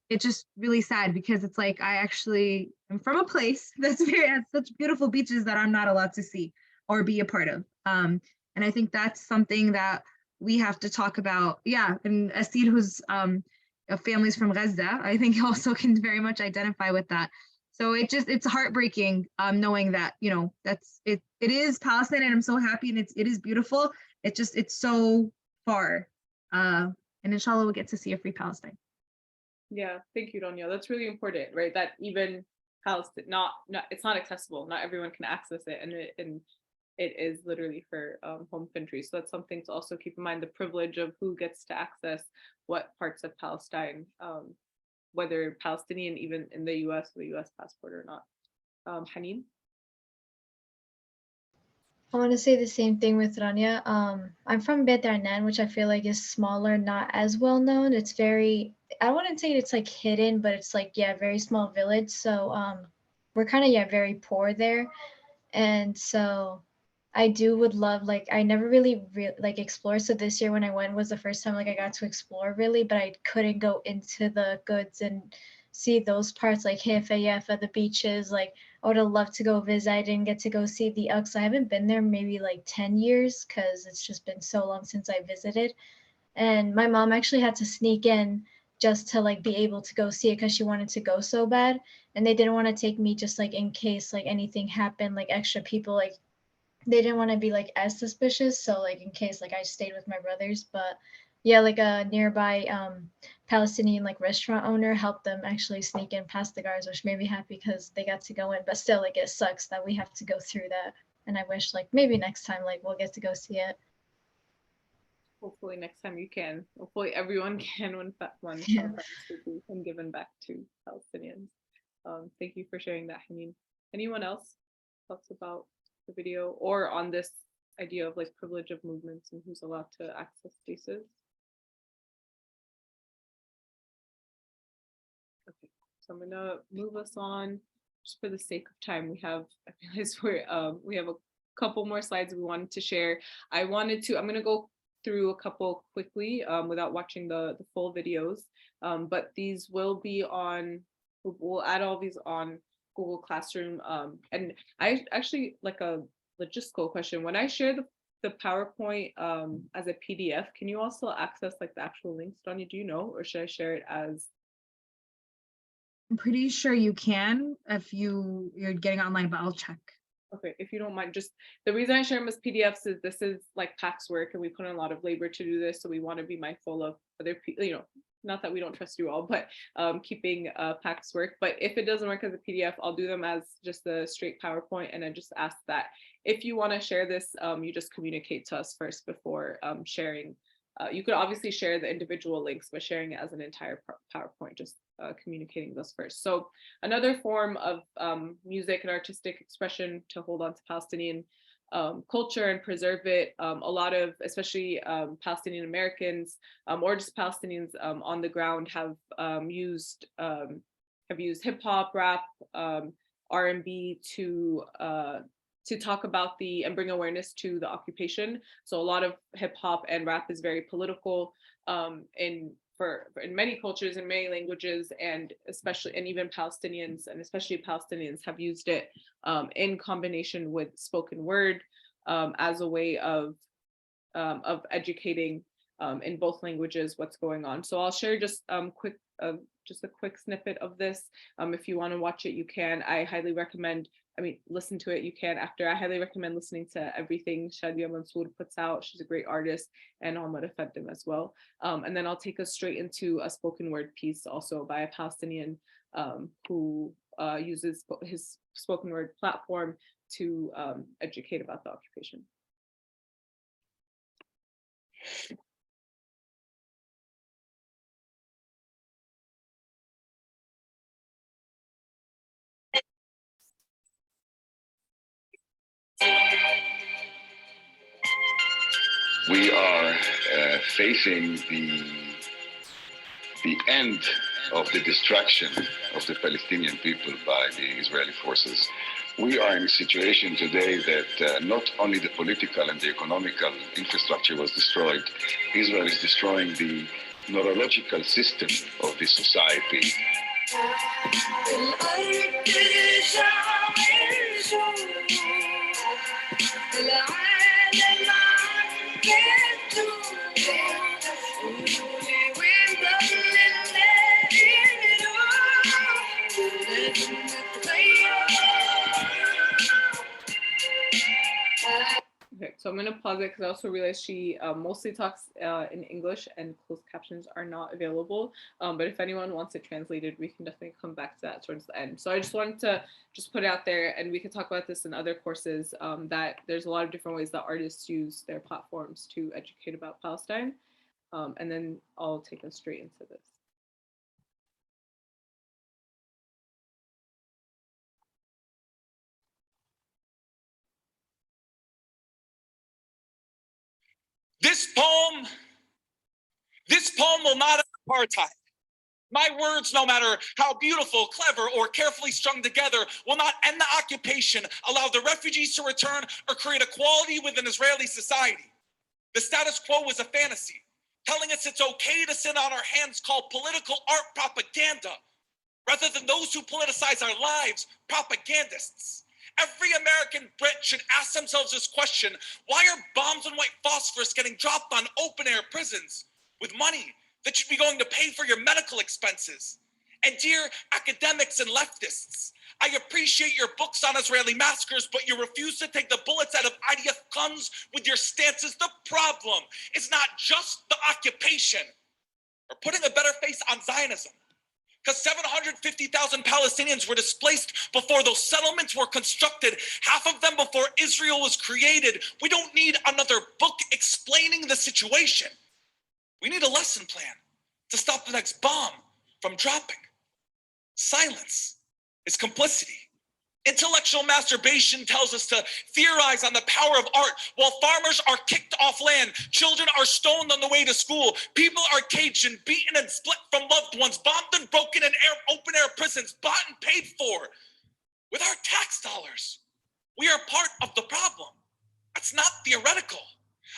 it's just really sad because it's like I actually am from a place that's has such beautiful beaches that I'm not allowed to see or be a part of. And I think that's something that we have to talk about. Yeah, and Asid, who's families from Gaza, I think also can very much identify with that. So it's heartbreaking knowing that, you know, it is Palestine, and I'm so happy, and it is beautiful. It's so far. And inshallah we'll get to see a free Palestine. Yeah, thank you, Donya. That's really important, right? That even Palestine, it's not accessible. Not everyone can access it, and it is literally for home countries. So that's something to also keep in mind, the privilege of who gets to access what parts of Palestine, whether Palestinian, even in the US, with a US passport or not. Haneen? I want to say the same thing with Rania. I'm from Beit Arnan, which I feel like is smaller, not as well known. It's very, I wouldn't say it's like hidden, but it's like, yeah, very small village. So we're kind of, yeah, very poor there. And so I would love, like, I never really like explored. So this year when I went was the first time like I got to explore really, but I couldn't go into the goods and see those parts like Haifa, the beaches. Like I would have loved to go visit. I didn't get to go see the Aqsa. I haven't been there maybe like 10 years because it's just been so long since I visited. And my mom actually had to sneak in just to like be able to go see it because she wanted to go so bad. And they didn't want to take me just like in case like anything happened, like extra people, like they didn't want to be like as suspicious. So like in case like I stayed with my brothers, but yeah, like a nearby Palestinian like restaurant owner helped them actually sneak in past the guards, which made me happy because they got to go in. But still, like it sucks that we have to go through that. And I wish like maybe next time like we'll get to go see it. Hopefully next time you can. Hopefully everyone can when Yeah. Palestine is and given back to Palestinians. Thank you for sharing that, Haneen. Anyone else thoughts about the video or on this idea of like privilege of movements and who's allowed to access spaces? Okay, so I'm gonna move us on just for the sake of time. I realize we have a couple more slides we wanted to share. I'm gonna go through a couple quickly without watching the full videos, but these will be on, we'll add all these on Google Classroom. And I actually, like a logistical question, when I share the PowerPoint as a PDF, can you also access like the actual links, Donya, do you know, or should I share it as? I'm pretty sure you can if you're getting online, but I'll check. Okay, if you don't mind, just the reason I share them as PDFs is this is like PAC's work and we put in a lot of labor to do this. So we want to be mindful of other people, you know, not that we don't trust you all, but keeping PAC's work. But if it doesn't work as a PDF, I'll do them as just the straight PowerPoint. And I just ask that if you want to share this, you just communicate to us first before sharing. You could obviously share the individual links, but sharing it as an entire PowerPoint, just communicating those first. So another form of music and artistic expression to hold on to Palestinian culture and preserve it. A lot of, especially Palestinian Americans or just Palestinians on the ground have used hip hop, rap, R&B to talk about and bring awareness to the occupation. So a lot of hip hop and rap is very political in many cultures and many languages, and even Palestinians, and especially Palestinians have used it in combination with spoken word as a way of educating in both languages what's going on. So I'll share just a quick snippet of this. If you want to watch it, you can. I highly recommend, listen to it, you can after. I highly recommend listening to everything Shadia Mansour puts out. She's a great artist, and Omar Effendim as well. And then I'll take us straight into a spoken word piece also by a Palestinian who uses his spoken word platform to educate about the occupation. We are facing the end of the destruction of the Palestinian people by the Israeli forces. We are in a situation today that not only the political and the economical infrastructure was destroyed, Israel is destroying the neurological system of this society. Okay, so I'm going to pause it because I also realized she mostly talks in English and closed captions are not available. But if anyone wants it translated, we can definitely come back to that towards the end. So I just wanted to just put it out there, and we could talk about this in other courses, that there's a lot of different ways that artists use their platforms to educate about Palestine. And then I'll take us straight into this. This poem will not end apartheid. My words, no matter how beautiful, clever, or carefully strung together, will not end the occupation, allow the refugees to return, or create equality within Israeli society. The status quo was a fantasy, telling us it's okay to sit on our hands called political art propaganda, rather than those who politicize our lives, propagandists. Every American Brit should ask themselves this question: why are bombs and white phosphorus getting dropped on open-air prisons with money that should be going to pay for your medical expenses? And dear academics and leftists, I appreciate your books on Israeli massacres, but you refuse to take the bullets out of IDF guns with your stances. The problem is not just the occupation or putting a better face on Zionism, because 750,000 Palestinians were displaced before those settlements were constructed, half of them before Israel was created. We don't need another book explaining the situation. We need a lesson plan to stop the next bomb from dropping. Silence is complicity. Intellectual masturbation tells us to theorize on the power of art. While farmers are kicked off land, children are stoned on the way to school, people are caged and beaten and split from loved ones, bombed and broken in open-air prisons, bought and paid for with our tax dollars. We are part of the problem. That's not theoretical.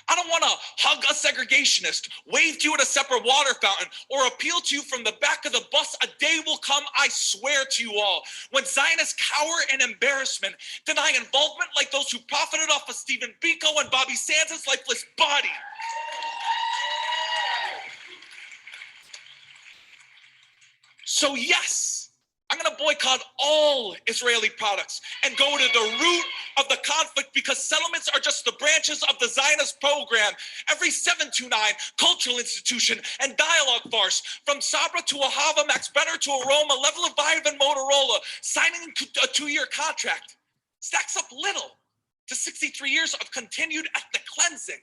I don't want to hug a segregationist, wave to you at a separate water fountain, or appeal to you from the back of the bus. A day will come, I swear to you all, when Zionists cower in embarrassment, deny involvement like those who profited off of Stephen Biko and Bobby Sands' lifeless body. So yes, I'm going to boycott all Israeli products and go to the root of the conflict, because settlements are just the branches of the Zionist program. Every 729 cultural institution and dialogue farce, from Sabra to Ahava, Max Benner to Aroma, Level of Vibe and Motorola, signing a 2-year contract stacks up little to 63 years of continued ethnic cleansing.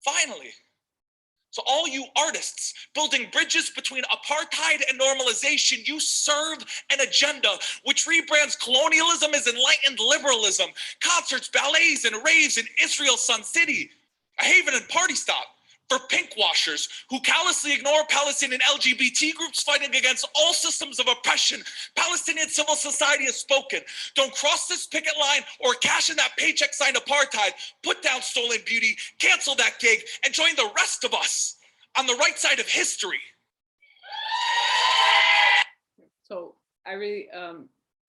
Finally, so all you artists building bridges between apartheid and normalization, you serve an agenda which rebrands colonialism as enlightened liberalism. Concerts, ballets, and raves in Israel's Sun City, a haven and party stop for pink washers who callously ignore Palestinian LGBT groups fighting against all systems of oppression. Palestinian civil society has spoken. Don't cross this picket line or cash in that paycheck sign apartheid. Put down stolen beauty, cancel that gig, and join the rest of us on the right side of history. So I really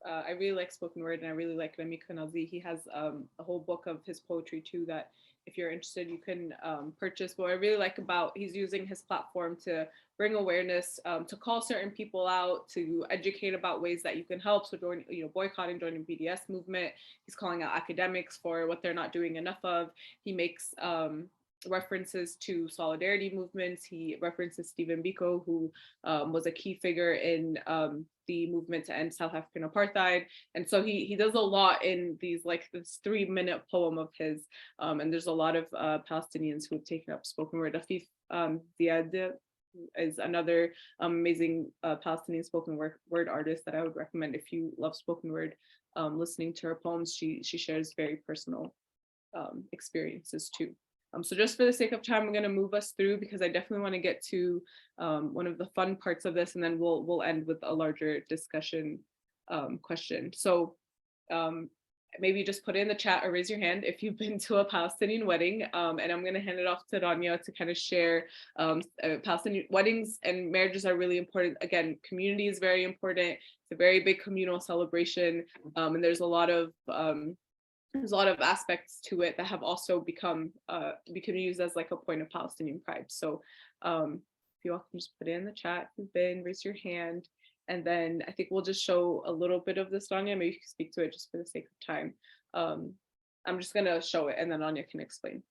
I really like spoken word, and I really like Rami Kanazi. He has a whole book of his poetry too that if you're interested, you can purchase. What I really like about, he's using his platform to bring awareness, to call certain people out, to educate about ways that you can help. So join, boycotting, joining BDS movement. He's calling out academics for what they're not doing enough of. He makes references to solidarity movements. He references Stephen Biko, who was a key figure in the movement to end South African apartheid. And so he does a lot in these, like this 3-minute poem of his. And there's a lot of Palestinians who have taken up spoken word. Afif Ziad is another amazing Palestinian spoken word artist that I would recommend if you love spoken word. Listening to her poems, she shares very personal experiences too. So just for the sake of time, I'm going to move us through because I definitely want to get to one of the fun parts of this, and then we'll end with a larger discussion question. So maybe just put it in the chat or raise your hand if you've been to a Palestinian wedding, and I'm going to hand it off to Rania to kind of share. Palestinian weddings and marriages are really important. Again, community is very important. It's a very big communal celebration, and there's a lot of aspects to it that have also become used as like a point of Palestinian pride. So if you all can just put it in the chat if you've been, raise your hand, and then I think we'll just show a little bit of this, Rania. Maybe you can speak to it just for the sake of time. I'm just gonna show it and then Rania can explain.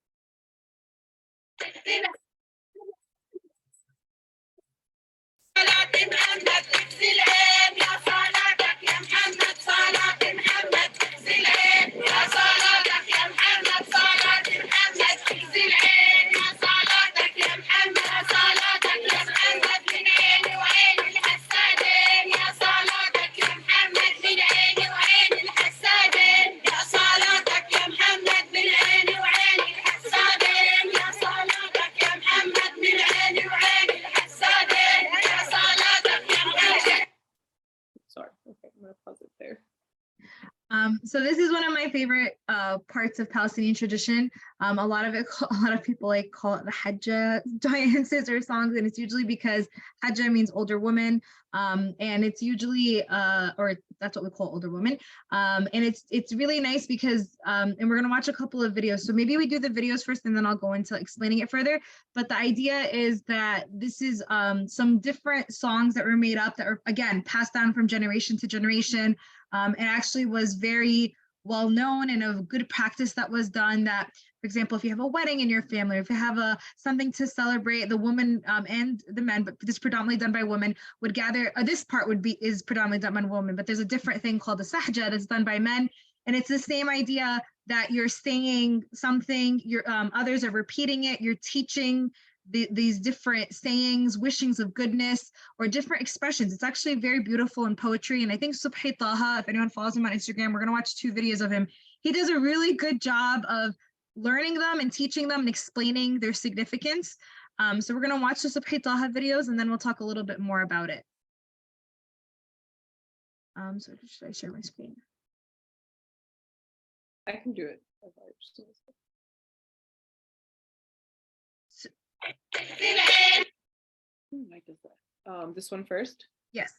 So this is one of my favorite parts of Palestinian tradition. A lot of people call it the Hajja dances or songs, and it's usually because Hajja means older woman, and it's usually or that's what we call older woman. And it's really nice because and we're gonna watch a couple of videos. So maybe we do the videos first, and then I'll go into explaining it further. But the idea is that this is some different songs that were made up that are again passed down from generation to generation. It actually was very well known and a good practice that was done that, for example, if you have a wedding in your family, or if you have something to celebrate, the woman and the men, but this is predominantly done by women, would gather, this part is predominantly done by women, but there's a different thing called the sahja that's done by men. And it's the same idea that you're saying something, others are repeating it, you're teaching these different sayings, wishings of goodness, or different expressions. It's actually very beautiful in poetry. And I think Subhi Taha, if anyone follows him on Instagram, we're going to watch 2 videos of him. He does a really good job of learning them and teaching them and explaining their significance. So we're going to watch the Subhi Taha videos, and then we'll talk a little bit more about it. So should I share my screen? I can do it. This one first? Yes.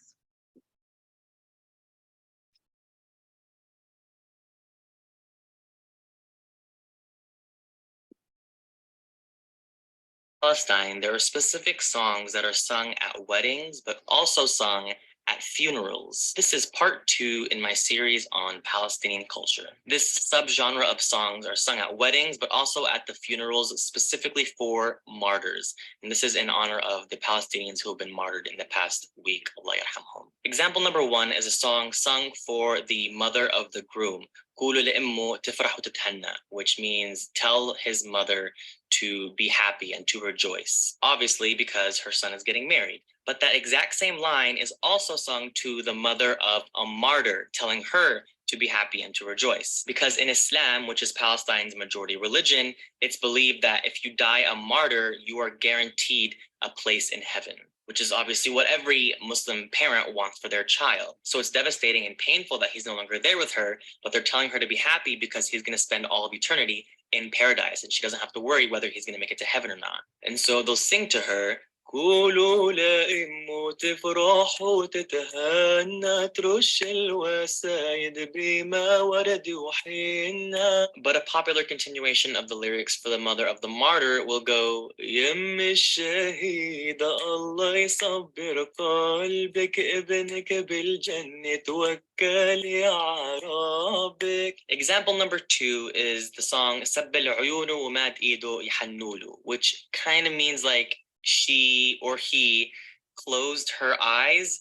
Palestine, there are specific songs that are sung at weddings, but also sung at funerals. This is part 2 in my series on Palestinian culture. This subgenre of songs are sung at weddings, but also at the funerals, specifically for martyrs. And this is in honor of the Palestinians who have been martyred in the past week. Allah yarhamhum. Example number 1 is a song sung for the mother of the groom, which means tell his mother to be happy and to rejoice, obviously because her son is getting married. But that exact same line is also sung to the mother of a martyr, telling her to be happy and to rejoice. Because in Islam, which is Palestine's majority religion, it's believed that if you die a martyr, you are guaranteed a place in heaven, which is obviously what every Muslim parent wants for their child. So it's devastating and painful that he's no longer there with her, but they're telling her to be happy because he's going to spend all of eternity in paradise, and she doesn't have to worry whether he's going to make it to heaven or not. And so they'll sing to her, قولوا لأمه تفرح وتتهنى ترش الوسايد بما ورد وحنا. But a popular continuation of the lyrics for the mother of the martyr will go يم الشهيد الله يصبر قلبك ابنك بالجنة توكل يا ربك. Example number 2 is the song سب العيون وماد إيده يحنوله, which kind of means like she or he closed her eyes,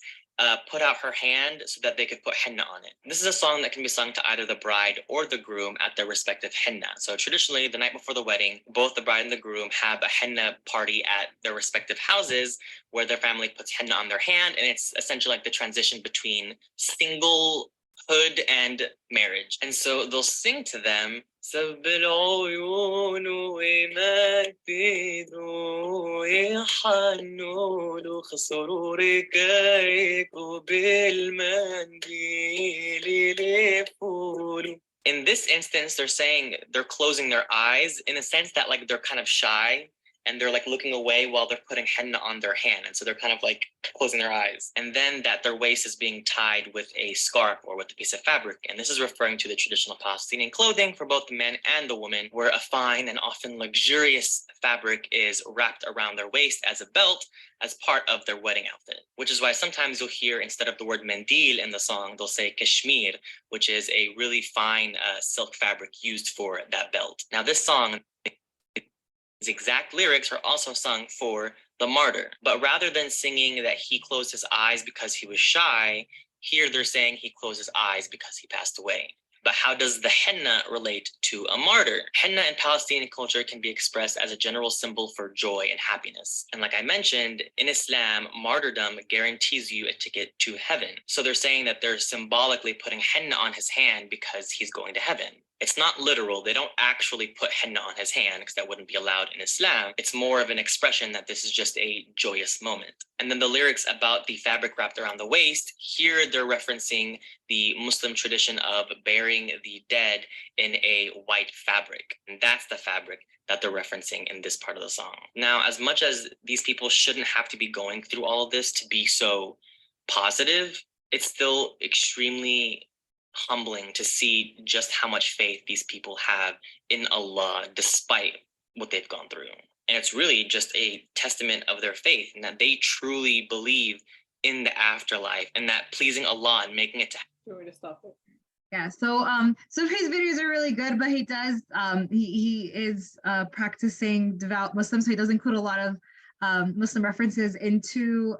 put out her hand so that they could put henna on it. This is a song that can be sung to either the bride or the groom at their respective henna. So traditionally, the night before the wedding, both the bride and the groom have a henna party at their respective houses where their family puts henna on their hand, and it's essentially like the transition between singlehood and marriage. And so they'll sing to them سب العيون ومدد ويحنوا خسرورك بالمنديل يلفوا. In this instance, they're saying they're closing their eyes in a sense that like they're kind of shy and they're like looking away while they're putting henna on their hand. And so they're kind of like closing their eyes. And then that their waist is being tied with a scarf or with a piece of fabric. And this is referring to the traditional Palestinian clothing for both the men and the women, where a fine and often luxurious fabric is wrapped around their waist as a belt as part of their wedding outfit. Which is why sometimes you'll hear, instead of the word mendil in the song, they'll say kashmir, which is a really fine silk fabric used for that belt. Now this song, his exact lyrics are also sung for the martyr. But rather than singing that he closed his eyes because he was shy, here they're saying he closed his eyes because he passed away. But how does the henna relate to a martyr? Henna in Palestinian culture can be expressed as a general symbol for joy and happiness. And like I mentioned, in Islam, martyrdom guarantees you a ticket to heaven. So they're saying that they're symbolically putting henna on his hand because he's going to heaven. It's not literal. They don't actually put henna on his hand because that wouldn't be allowed in Islam. It's more of an expression that this is just a joyous moment. And then the lyrics about the fabric wrapped around the waist, here they're referencing the Muslim tradition of burying the dead in a white fabric. And that's the fabric that they're referencing in this part of the song. Now, as much as these people shouldn't have to be going through all of this to be so positive, it's still extremely humbling to see just how much faith these people have in Allah despite what they've gone through. And it's really just a testament of their faith and that they truly believe in the afterlife and that pleasing Allah and making it to Yeah, so his videos are really good, but he does he is practicing devout Muslim, so he does include a lot of Muslim references into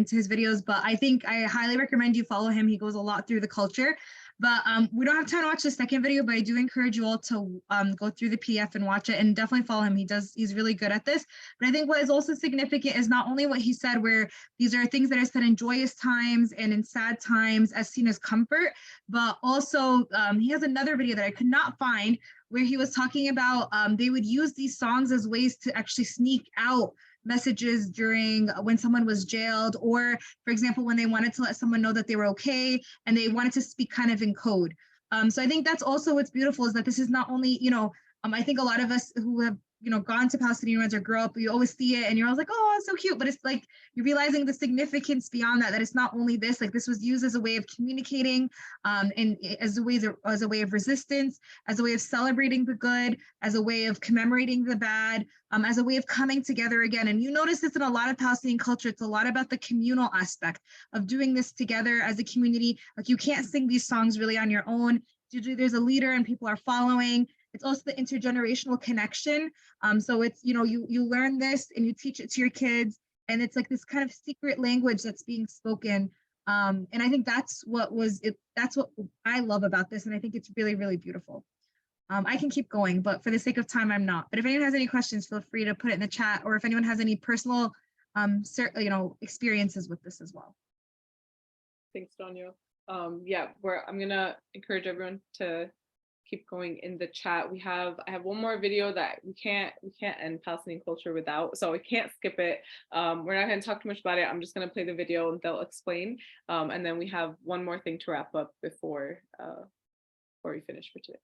his videos. But I think I highly recommend you follow him. He goes a lot through the culture. But we don't have time to watch the second video, but I do encourage you all to go through the PDF and watch it, and definitely follow him. He's really good at this. But I think what is also significant is not only what he said, where these are things that are said in joyous times and in sad times as seen as comfort, but also he has another video that I could not find where he was talking about they would use these songs as ways to actually sneak out messages during when someone was jailed, or for example when they wanted to let someone know that they were okay and they wanted to speak kind of in code. So I think that's also what's beautiful, is that this is not only, I think a lot of us who have gone to Palestinian weddings or grew up, you always see it and you're always like, oh, it's so cute, but it's like you're realizing the significance beyond that, that it's not only this, like this was used as a way of communicating, and as a way of resistance, as a way of celebrating the good, as a way of commemorating the bad, as a way of coming together again. And you notice this in a lot of Palestinian culture. It's a lot about the communal aspect of doing this together as a community. Like you can't sing these songs really on your own. Usually there's a leader and people are following. It's also the intergenerational connection. So it's, you learn this and you teach it to your kids, and it's like this kind of secret language that's being spoken. And I think that's what I love about this. And I think it's really, really beautiful. I can keep going, but for the sake of time, I'm not. But if anyone has any questions, feel free to put it in the chat, or if anyone has any personal, experiences with this as well. Thanks, Danya. Yeah, I'm gonna encourage everyone to keep going in the chat. I have one more video that we can't end Palestinian culture without, so we can't skip it. We're not going to talk too much about it. I'm just going to play the video and they'll explain, and then we have one more thing to wrap up before we finish for today.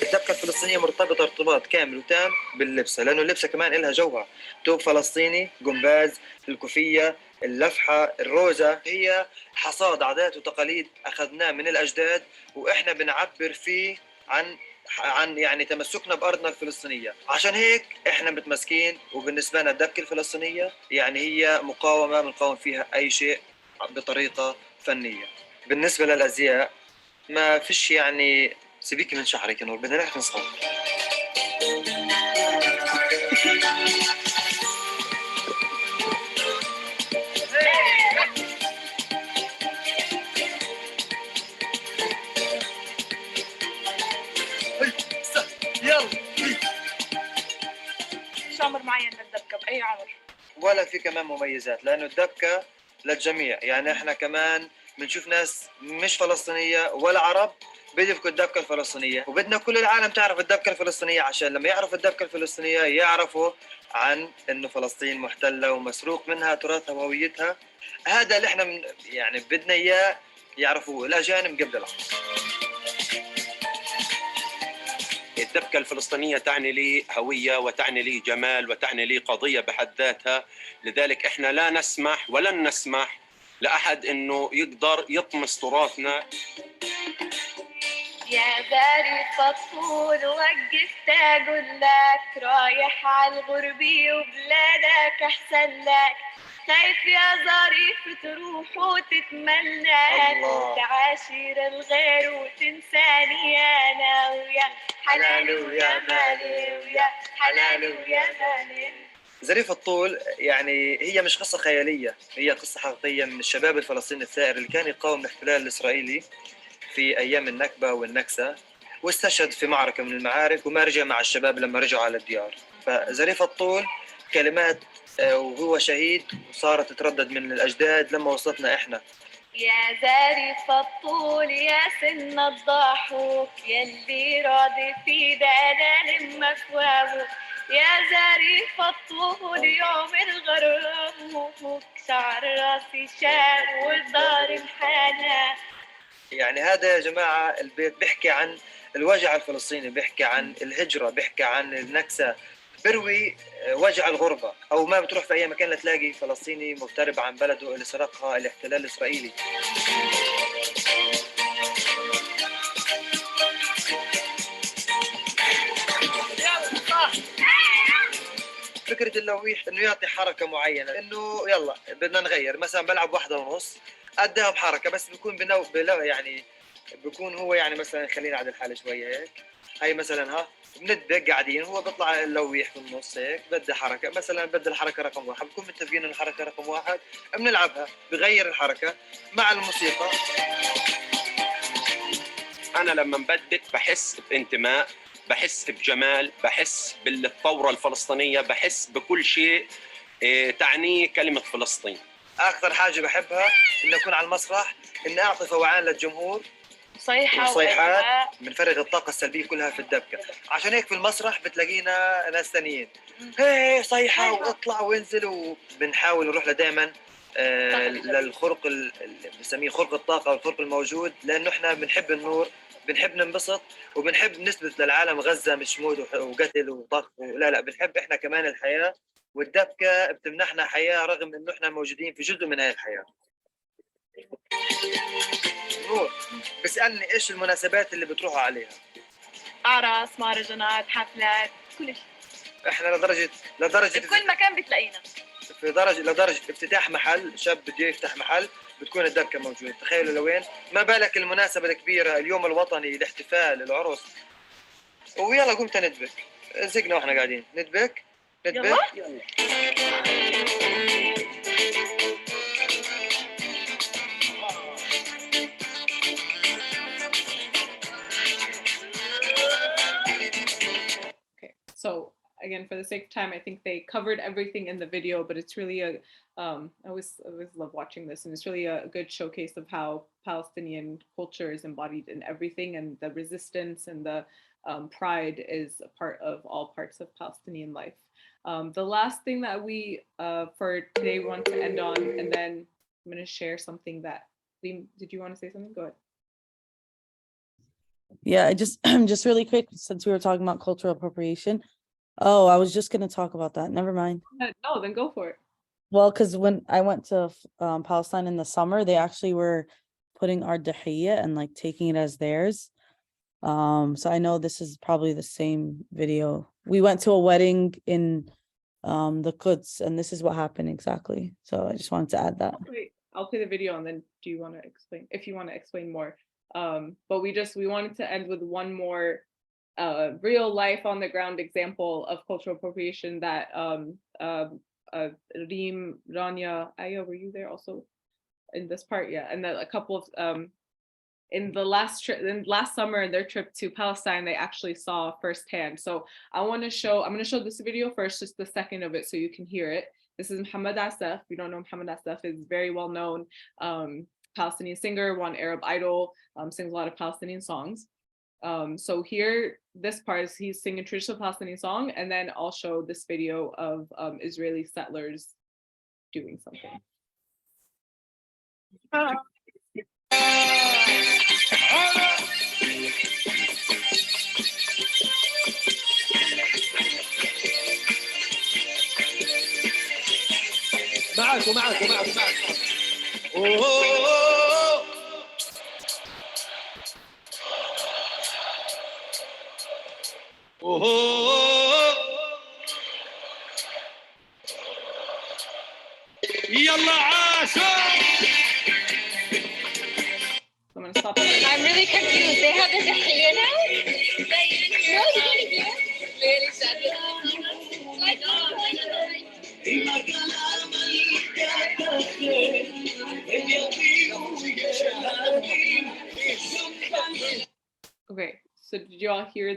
الدبكة الفلسطينية مرتبطة ارتباط كامل وتام باللبسة، لأنه اللبسة كمان إلها جوها، توب فلسطيني، جمباز، الكوفية، اللفحة، الروزة، هي حصاد عادات وتقاليد أخذناه من الأجداد وإحنا بنعبر فيه عن يعني تمسكنا بأرضنا الفلسطينية. عشان هيك إحنا متمسكين، وبالنسبة لنا الدبكة الفلسطينية يعني هي مقاومة بنقاوم فيها أي شيء بطريقة فنية. بالنسبة للأزياء ما فيش يعني سيبيكي من شعرك يا نور، بدنا نحكي نصور. يلا مش عمر معين للدبكة، بأي عمر؟ ولا في كمان مميزات، لأنه الدبكة للجميع، يعني احنا كمان بنشوف ناس مش فلسطينية ولا عرب بيدبكوا الدبكة الفلسطينية، وبدنا كل العالم تعرف الدبكة الفلسطينية عشان لما يعرفوا الدبكة الفلسطينية يعرفوا عن انه فلسطين محتلة ومسروق منها تراثها وهويتها. هذا اللي احنا يعني بدنا اياه يعرفوه الاجانب قبل العرب. الدبكة الفلسطينية تعني لي هوية وتعني لي جمال وتعني لي قضية بحد ذاتها، لذلك احنا لا نسمح ولن نسمح لأحد انه يقدر يطمس تراثنا. يا ظريف الطول وقفت اقول لك رايح على الغربي وبلادك احسن لك، خايف يا ظريف تروح وتتمنى وتعاشر الغير وتنساني انا ويا حلال ويا مالي ويا حلال ويا مالي. ظريف الطول يعني هي مش قصة خيالية، هي قصة حقيقية من الشباب الفلسطيني الثائر اللي كان يقاوم الاحتلال الإسرائيلي في أيام النكبة والنكسة، واستشهد في معركة من المعارك وما رجع مع الشباب لما رجعوا على الديار. فظريف الطول كلمات وهو شهيد وصارت تتردد من الأجداد لما وصلتنا إحنا. يا ظريف الطول يا سن الضحوك يلي راضي في دانا مكوابك، يا ظريف الطول يوم الغرام شعر راسي شاب والدار محانا. يعني هذا يا جماعة البيت بيحكي عن الوجع الفلسطيني، بيحكي عن الهجرة، بيحكي عن النكسة، بروي وجع الغربة. أو ما بتروح في أي مكان لتلاقي فلسطيني مغترب عن بلده اللي سرقها الاحتلال الإسرائيلي. فكرة اللويح إنه يعطي حركة معينة، إنه يلا بدنا نغير، مثلا بلعب 1:30 قدام حركة بس بيكون يعني بيكون هو يعني مثلا خلينا على الحالة شوية هيك، هاي مثلا ها بندق قاعدين هو بيطلع اللويح في النص هيك بدي حركة، مثلا بدي الحركة رقم 1 بكون متفقين إن الحركة رقم 1 بنلعبها، بغير الحركة مع الموسيقى. أنا لما بدك بحس بانتماء، بحس بجمال، بحس بالثورة الفلسطينية، بحس بكل شيء تعنيه كلمة فلسطين. أكثر حاجة بحبها إن أكون على المسرح، إن أعطي فوعان للجمهور، صيحات بنفرغ الطاقة السلبية كلها في الدبكة. عشان هيك في المسرح بتلاقينا ناس ثانيين هي صيحة واطلع وانزل، وبنحاول نروح دائما للخرق اللي بنسميه خرق الطاقة والخرق الموجود، لأنه إحنا بنحب النور، بنحب ننبسط، وبنحب نثبت للعالم غزة مش موت وقتل وطخ، لا بنحب إحنا كمان الحياة، والدبكة بتمنحنا حياة رغم إنه إحنا موجودين في جزء من هاي الحياة. نور بسألني إيش المناسبات اللي بتروحوا عليها؟ أعراس، مهرجانات، حفلات، كل شيء. إحنا لدرجة بكل مكان بتلاقينا. لدرجة افتتاح محل، شاب بده يفتح محل بتكون الدبكة موجودة، تخيلوا لوين؟ ما بالك المناسبة الكبيرة، اليوم الوطني، الاحتفال، العرس، ويلا قمت ندبك، زقنا واحنا قاعدين ندبك. يلا. So again, for the sake of time, I think they covered everything in the video, but it's really I always love watching this, and it's really a good showcase of how Palestinian culture is embodied in everything, and the resistance and the pride is a part of all parts of Palestinian life. The last thing that we for today we want to end on, and then I'm going to share something that did you want to say something? Go ahead. Yeah, I just just really quick, since we were talking about cultural appropriation. Oh, I was just gonna talk about that. Never mind. No, then go for it. Well, because when I went to Palestine in the summer, they actually were putting our dahiyya and like taking it as theirs. So I know this is probably the same video. We went to a wedding in the Quds, and this is what happened exactly. So I just wanted to add that. Wait, I'll play the video and then do you want to explain if you want to explain more? But we wanted to end with one more real life on the ground example of cultural appropriation that Reem, Rania, Aya, were you there also in this part? Yeah, and then a couple of in last summer in their trip to Palestine, they actually saw firsthand. So I'm going to show this video first, just the second of it so you can hear it. This is Mohammed Asaf. If you don't know, Mohammed Asaf is very well known Palestinian singer, won Arab Idol, sings a lot of Palestinian songs. So here, this part is he's singing traditional Palestinian song, and then I'll show this video of Israeli settlers doing something. معكم يلا عاشوا. I'm gonna stop. I'm really confused. They have this here now? No, really sad. Okay, so did you all hear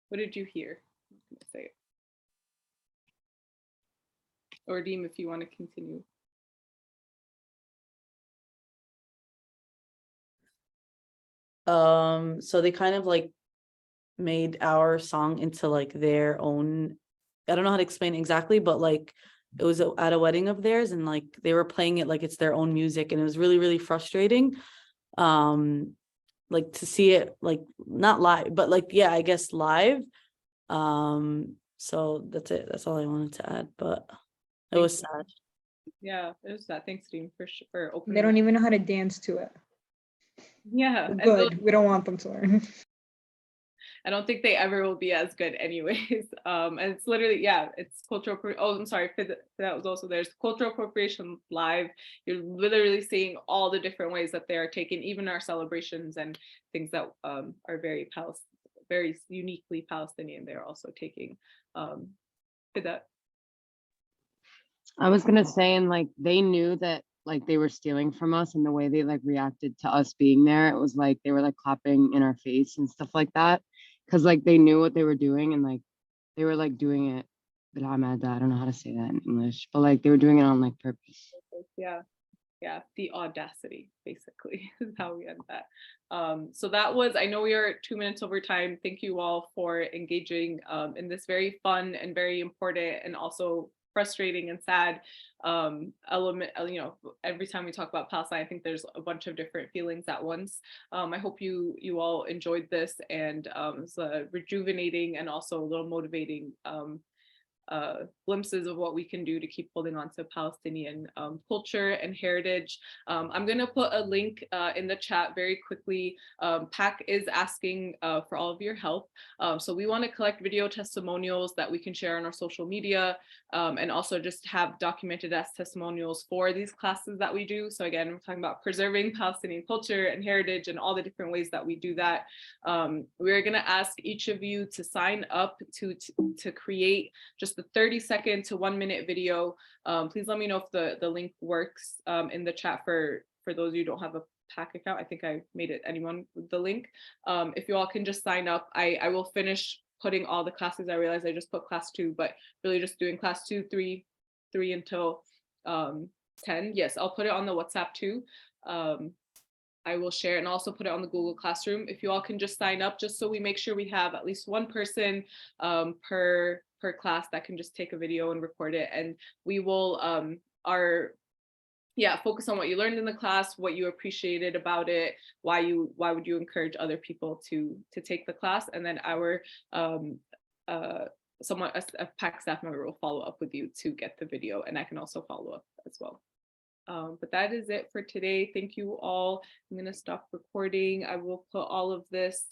what did you hear? I'm gonna say it. Or Deem, if you want to continue. So they kind of like made our song into like their own. I don't know how to explain it exactly, but like it was at a wedding of theirs, and like they were playing it like it's their own music, and it was really, really frustrating. Like to see it like not live, but like yeah, I guess live. So that's it. That's all I wanted to add, but it was sad. Yeah, it was sad. Thanks, Deem, for opening. They don't even know how to dance to it. Yeah, Good. We don't want them to learn. I don't think they ever will be as good anyways. And it's literally, yeah, it's cultural. Oh, I'm sorry, that was also there's cultural appropriation live. You're literally seeing all the different ways that they are taking, even our celebrations and things that are very uniquely Palestinian. They're also taking that. I was gonna say, and like they knew that like they were stealing from us, and the way they like reacted to us being there, it was like they were like clapping in our face and stuff like that, because like they knew what they were doing, and like they were like doing it. But I don't know how to say that in English, but like they were doing it on like purpose. Yeah, the audacity basically is how we end that. So that was, I know we are 2 minutes over time. Thank you all for engaging in this very fun and very important and also frustrating and sad element. You know, every time we talk about Palestine, I think there's a bunch of different feelings at once. I hope you all enjoyed this, and it's rejuvenating and also a little motivating glimpses of what we can do to keep holding on to Palestinian culture and heritage. I'm going to put a link in the chat very quickly. PAC is asking for all of your help. So we want to collect video testimonials that we can share on our social media, and also just have documented as testimonials for these classes that we do. So again, we're talking about preserving Palestinian culture and heritage and all the different ways that we do that. We're going to ask each of you to sign up to create just the 30-second to 1-minute video. Please let me know if the link works in the chat for those of you who don't have a PAC account. I think I made it anyone with the link. If you all can just sign up, I will finish putting all the classes. I realized I just put class 2, but really just doing class 2, 3 until 10. Yes, I'll put it on the WhatsApp too. I will share and also put it on the Google Classroom. If you all can just sign up, just so we make sure we have at least one person per class that can just take a video and record it. And we will, our yeah, focus on what you learned in the class, what you appreciated about it, why would you encourage other people to take the class, and then our someone, a PAC staff member will follow up with you to get the video, and I can also follow up as well. But that is it for today. Thank you all. I'm gonna stop recording. I will put all of this